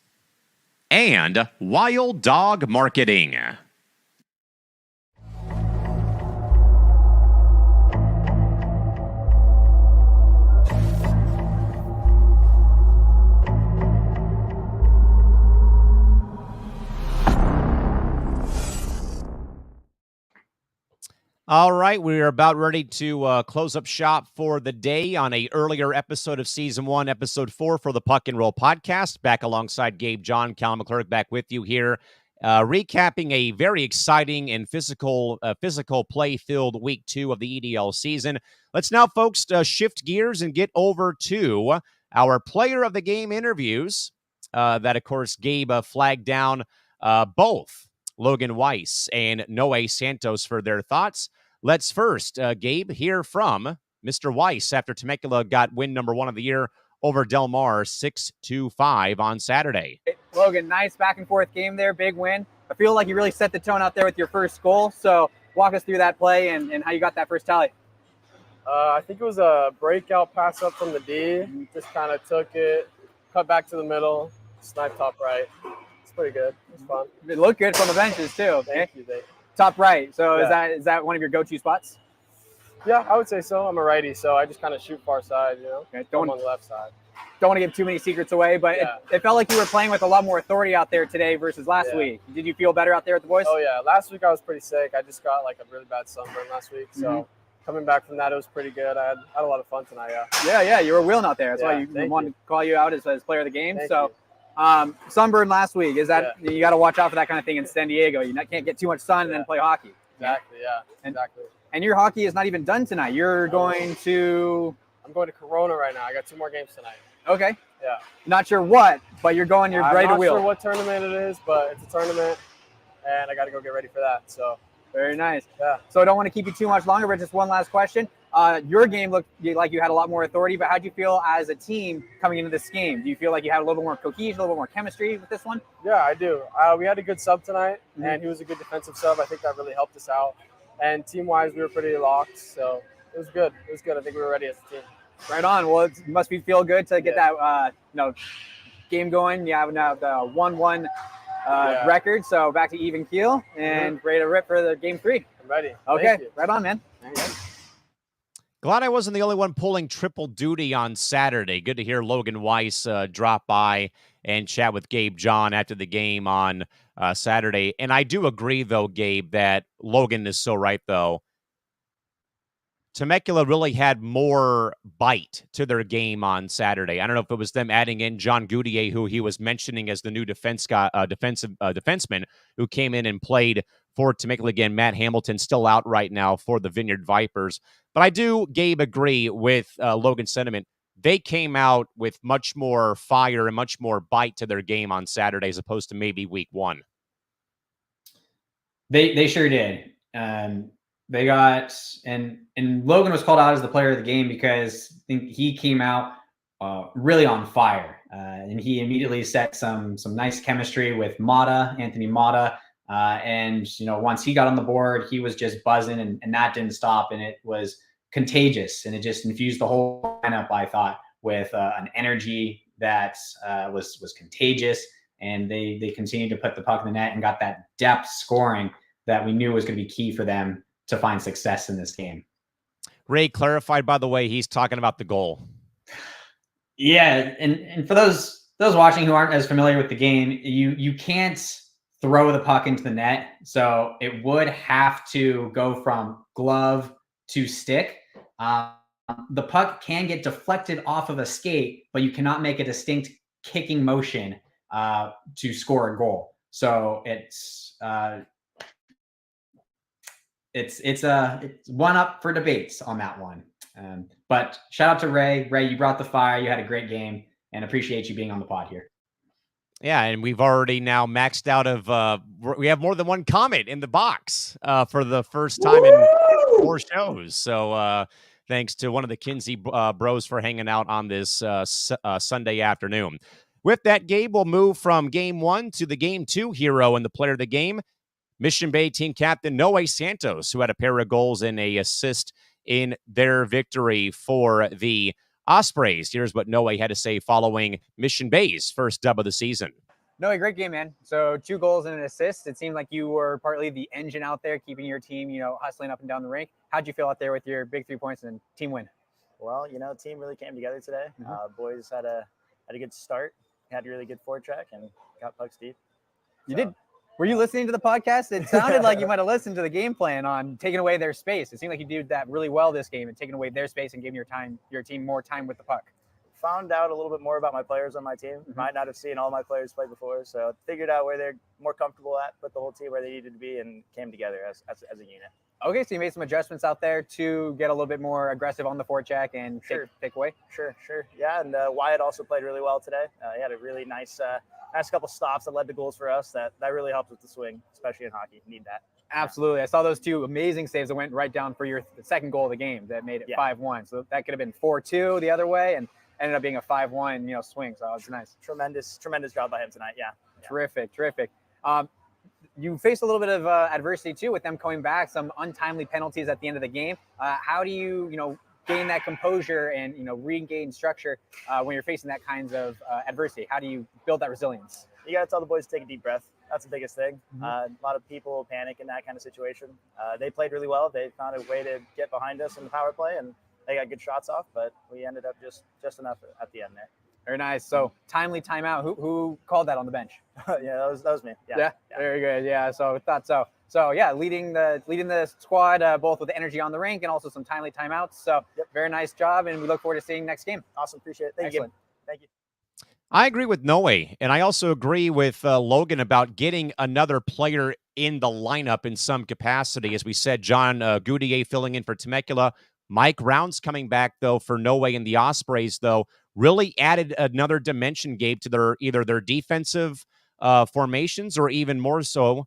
and Wild Dog Marketing. All right, we are about ready to close up shop for the day on a earlier episode of Season 1, Episode 4 for the Puck and Roll podcast. Back alongside Gabe, John, Callan, McClurg, back with you here, recapping a very exciting and physical play-filled Week 2 of the EDL season. Let's now, folks, shift gears and get over to our Player of the Game interviews that, of course, Gabe flagged down both Logan Weiss and Noe Santos for their thoughts. Let's first, Gabe, hear from Mr. Weiss after Temecula got win number 1 of the year over Del Mar 6-5 on Saturday. Logan, nice back and forth game there, big win. I feel like you really set the tone out there with your first goal. So walk us through that play and how you got that first tally. I think it was a breakout pass up from the D. Just kind of took it, cut back to the middle, snipe top right. It's pretty good. It's fun. It looked good from the benches too. Okay? Thank you. Top right. So Yeah. is that one of your go-to spots? Yeah, I would say so. I'm a righty, so I just kind of shoot far side, Okay, I'm on the left side. Don't want to give too many secrets away, but Yeah. it felt like you were playing with a lot more authority out there today versus last week. Did you feel better out there with the boys? Oh, yeah. Last week I was pretty sick. I just got like a really bad sunburn last week, so coming back from that, it was pretty good. I had a lot of fun tonight, Yeah, you were wheeling out there. That's why Thank you wanted to call you out as player of the game. Thank So, sunburn last week, is that you got to watch out for that kind of thing in San Diego. You can't get too much sun and then play hockey. Exactly, exactly. And your hockey is not even done tonight. You're going to... I'm going to Corona right now. I got 2 more games tonight. Okay. Yeah. Not sure what, but you're ready to wheel. I'm not sure what tournament it is, but it's a tournament, and I got to go get ready for that. So very nice. Yeah. So I don't want to keep you too much longer, but just one last question. Your game looked like you had a lot more authority, but how do you feel as a team coming into this game? Do you feel like you had a little more cohesion, a little more chemistry with this one? Yeah, I do. We had a good sub tonight, and he was a good defensive sub. I think that really helped us out. And team-wise, we were pretty locked, so it was good. It was good. I think we were ready as a team. Right on. Well, it must feel good to get that game going. You have now the 1-1 record, so back to even keel and ready to rip for the game 3. I'm ready. Okay, right on, man. Glad I wasn't the only one pulling triple duty on Saturday. Good to hear Logan Weiss drop by and chat with Gabe John after the game on Saturday. And I do agree, though, Gabe, that Logan is so right, though. Temecula really had more bite to their game on Saturday. I don't know if it was them adding in John Goudier, who he was mentioning as the new defenseman who came in and played for Temecula again. Matt Hamilton still out right now for the Vineyard Vipers. But I do, Gabe, agree with Logan's sentiment. They came out with much more fire and much more bite to their game on Saturday as opposed to maybe week 1. They sure did. They got and Logan was called out as the player of the game because I think he came out really on fire, and he immediately set some nice chemistry with Anthony Mata, and once he got on the board, he was just buzzing, and that didn't stop, and it was contagious, and it just infused the whole lineup, I thought, with an energy that was contagious, and they continued to put the puck in the net and got that depth scoring that we knew was going to be key for them to find success in this game. Ray clarified, by the way, he's talking about the goal. Yeah, and for those watching who aren't as familiar with the game, you can't throw the puck into the net, so it would have to go from glove to stick. The puck can get deflected off of a skate, but you cannot make a distinct kicking motion to score a goal. So it's one up for debates on that one. But shout out to Ray. Ray, you brought the fire. You had a great game, and appreciate you being on the pod here. Yeah, and we've already now maxed out of we have more than one comment in the box for the first time in 4 shows. So thanks to one of the Kinsey bros for hanging out on this Sunday afternoon. With that, Gabe, we'll move from game 1 to the game 2 hero and the player of the game, Mission Bay team captain Noe Santos, who had a pair of goals and an assist in their victory for the Ospreys. Here's what Noe had to say following Mission Bay's first dub of the season. No, great game, man. So 2 goals and an assist. It seemed like you were partly the engine out there, keeping your team, hustling up and down the rink. How'd you feel out there with your big 3 points and team win? Well, the team really came together today. Boys had a good start, had a really good forecheck, and got pucks deep. You did. Were you listening to the podcast? It sounded like you might have listened to the game plan on taking away their space. It seemed like you did that really well this game and taking away their space and giving your team more time with the puck. Found out a little bit more about my players on my team. Might not have seen all my players play before, so figured out where they're more comfortable at, put the whole team where they needed to be, and came together as a unit. Okay, so you made some adjustments out there to get a little bit more aggressive on the forecheck and take away? Sure. Yeah, and Wyatt also played really well today. He had a really nice couple stops that led to goals for us. That really helped with the swing, especially in hockey. You need that. Absolutely. I saw those 2 amazing saves that went right down for your second goal of the game that made it 5-1. So that could have been 4-2 the other way and ended up being a 5-1, swing. So it was nice. Tremendous job by him tonight. Yeah. Terrific. you faced a little bit of adversity too with them coming back, some untimely penalties at the end of the game. How do you, gain that composure and, regain structure when you're facing that kinds of adversity? How do you build that resilience? You got to tell the boys to take a deep breath. That's the biggest thing. A lot of people panic in that kind of situation. They played really well. They found a way to get behind us in the power play, and they got good shots off, but we ended up just enough at the end there. Very nice. So timely timeout. Who called that on the bench? Yeah, that was me. Yeah. Very good. Yeah. So I thought so. So yeah, leading the squad both with energy on the rink and also some timely timeouts. So very nice job, and we look forward to seeing next game. Awesome. Appreciate it. Thank you. Thank you. I agree with Noe, and I also agree with Logan about getting another player in the lineup in some capacity. As we said, John Goudier filling in for Temecula. Mike Rounds coming back, though, for Noe and the Ospreys, though, really added another dimension, Gabe, to either their defensive formations or even more so,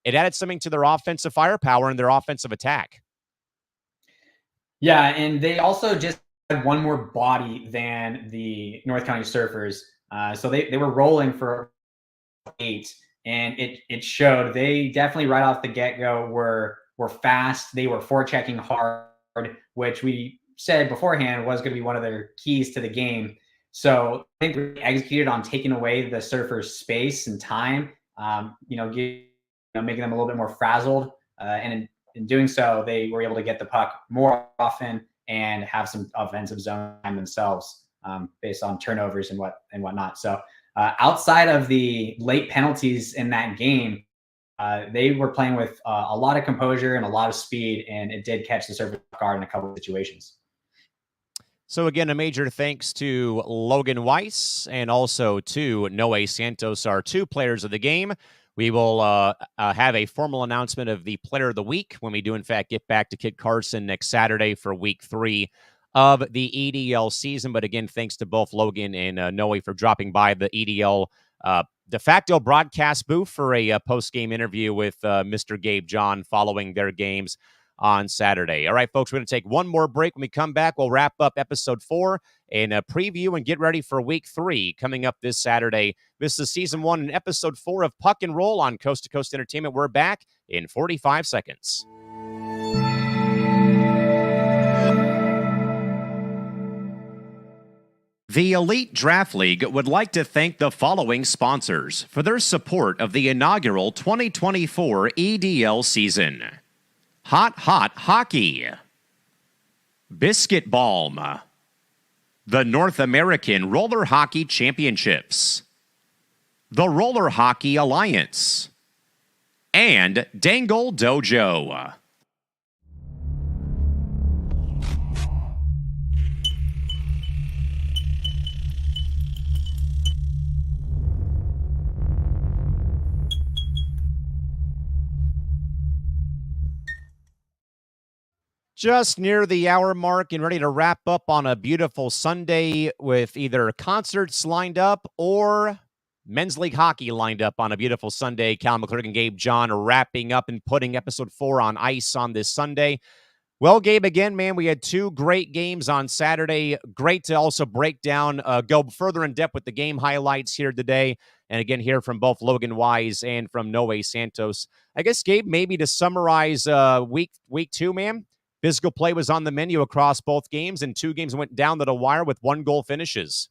it added something to their offensive firepower and their offensive attack. Yeah, and they also just had one more body than the North County Surfers. So they were rolling for 8, and it showed. They definitely right off the get-go were fast. They were forechecking hard, which we said beforehand was going to be one of their keys to the game. So I think we executed on taking away the Surfers' space and time, making them a little bit more frazzled. And in doing so, they were able to get the puck more often and have some offensive zone time themselves based on turnovers and whatnot. So outside of the late penalties in that game, they were playing with a lot of composure and a lot of speed, and it did catch the Surfers off guard in a couple of situations. So again, a major thanks to Logan Weiss and also to Noe Santos, our 2 players of the game. We will have a formal announcement of the player of the week when we do, in fact, get back to Kit Carson next Saturday for week 3 of the EDL season. But again, thanks to both Logan and Noe for dropping by the EDL de facto broadcast booth for a post-game interview with Mr. Gabe John following their games on Saturday. All right, folks, we're going to take one more break. When we come back, we'll wrap up episode 4 and preview and get ready for week 3 coming up this Saturday. This is season 1 and episode 4 of Puck and Roll on Coast to Coast Entertainment. We're back in 45 seconds. The Elite Draft League would like to thank the following sponsors for their support of the inaugural 2024 EDL season. Hot Hockey, Biscuit Balm, the North American Roller Hockey Championships, the Roller Hockey Alliance, and Dangle Dojo. Just near the hour mark and ready to wrap up on a beautiful Sunday with either concerts lined up or men's league hockey lined up on a beautiful Sunday. Callan, McClurg, and Gabe John wrapping up and putting episode 4 on ice on this Sunday. Well, Gabe, again, man, we had 2 great games on Saturday. Great to also break down, go further in depth with the game highlights here today. And again, hear from both Logan Wise and from Noe Santos. I guess, Gabe, maybe to summarize week 2, man, physical play was on the menu across both games, and 2 games went down to the wire with 1-goal finishes.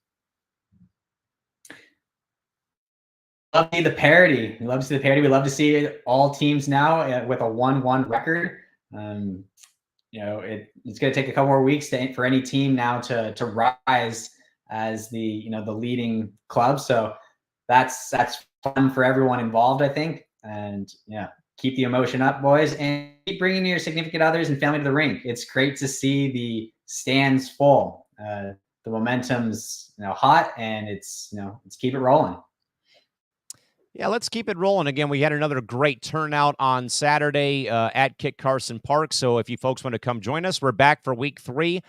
Love to see the parity. We love to see the parity. We love to see all teams now with a 1-1 record. It's going to take a couple more weeks for any team now to rise as the leading club. So that's fun for everyone involved, I think. And keep the emotion up, boys, and keep bringing your significant others and family to the rink. It's great to see the stands full. The momentum's hot, and let's keep it rolling. Yeah, let's keep it rolling. Again, we had another great turnout on Saturday at Kit Carson Park. So if you folks want to come join us, we're back for week 3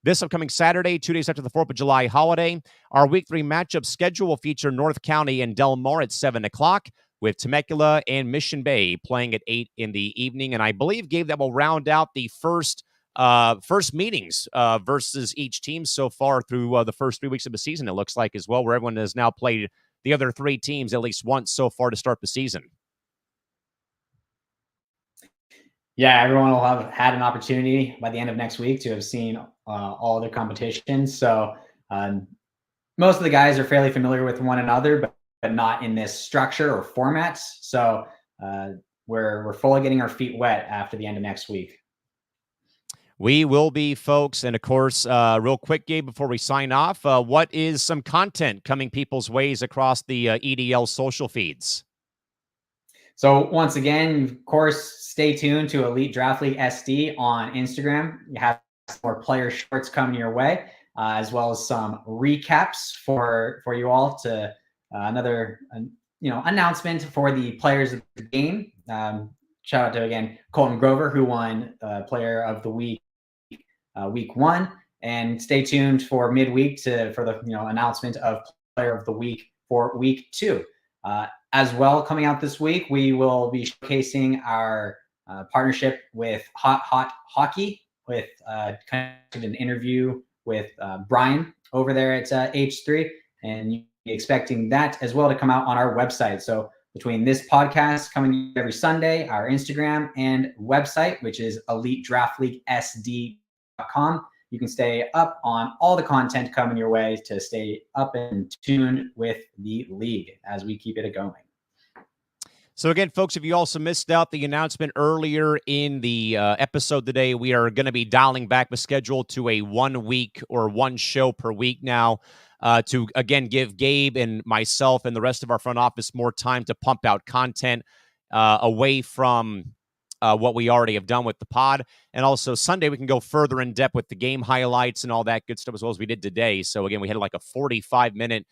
this upcoming Saturday, 2 days after the 4th of July holiday. Our week 3 matchup schedule will feature North County and Del Mar at 7 o'clock, with Temecula and Mission Bay playing at 8 in the evening. And I believe, Gabe, that will round out the first meetings versus each team so far through the first 3 weeks of the season, it looks like, as well, where everyone has now played the other 3 teams at least once so far to start the season. Yeah, everyone will have had an opportunity by the end of next week to have seen all their competitions. So most of the guys are fairly familiar with one another, but not in this structure or formats. So we're fully getting our feet wet after the end of next week. We will be, folks. And of course, real quick, Gabe, before we sign off, what is some content coming people's ways across the EDL social feeds? So once again, of course, stay tuned to Elite Draft League SD on Instagram. You have more player shorts coming your way, as well as some recaps for you all to another announcement for the players of the game. Shout out to again Colton Grover, who won Player of the Week week 1, and stay tuned for midweek for the announcement of Player of the Week for week 2. As well, coming out this week, we will be showcasing our partnership with Hot Hockey with an interview with Brian over there at H3, and you'll be expecting that as well to come out on our website. So between this podcast coming every Sunday, our Instagram and website, which is elitedraftleaguesd.com, you can stay up on all the content coming your way to stay up and tuned with the league as we keep it going. So again, folks, if you also missed out the announcement earlier in the episode today, we are going to be dialing back the schedule to a 1 week or one show per week now to, again, give Gabe and myself and the rest of our front office more time to pump out content away from what we already have done with the pod. And also Sunday, we can go further in depth with the game highlights and all that good stuff as well as we did today. So again, we had like a 45-minute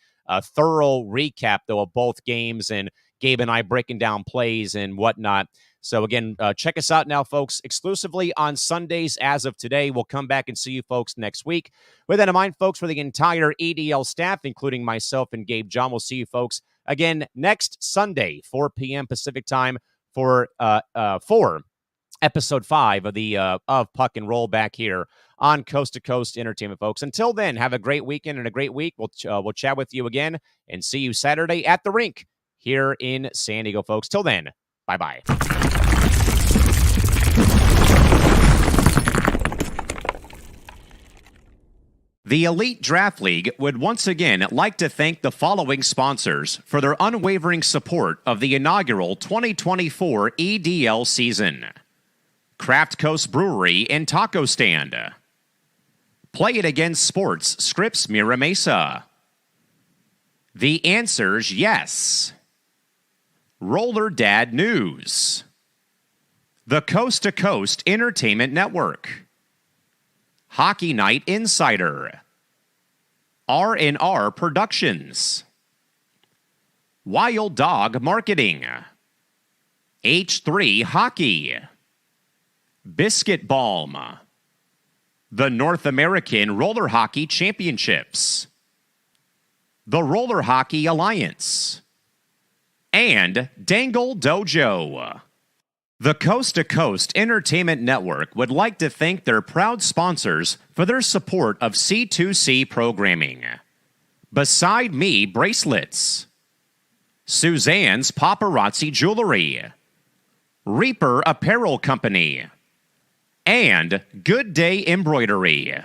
thorough recap, though, of both games, and Gabe and I breaking down plays and whatnot. So again, check us out now, folks, exclusively on Sundays as of today. We'll come back and see you folks next week. With that in mind, folks, for the entire EDL staff, including myself and Gabe John, we'll see you folks again next Sunday, 4 p.m. Pacific time for episode 5 of the of Puck and Roll back here on Coast to Coast Entertainment, folks. Until then, have a great weekend and a great week. We'll chat with you again and see you Saturday at the rink here in San Diego, folks. Till then, bye-bye. The Elite Draft League would once again like to thank the following sponsors for their unwavering support of the inaugural 2024 EDL season. Craft Coast Brewery and Taco Stand. Play It Again Sports, Scripps Mira Mesa. The Answer's Yes. Roller Dad News. The Coast to Coast Entertainment Network. Hockey Night Insider. R&R Productions. Wild Dog Marketing. H3 Hockey. Biscuit Balm. The North American Roller Hockey Championships. The Roller Hockey Alliance. And Dangle Dojo. The Coast to Coast Entertainment Network would like to thank their proud sponsors for their support of C2C programming. Beside Me Bracelets. Suzanne's Paparazzi Jewelry. Reaper Apparel Company. And Good Day Embroidery.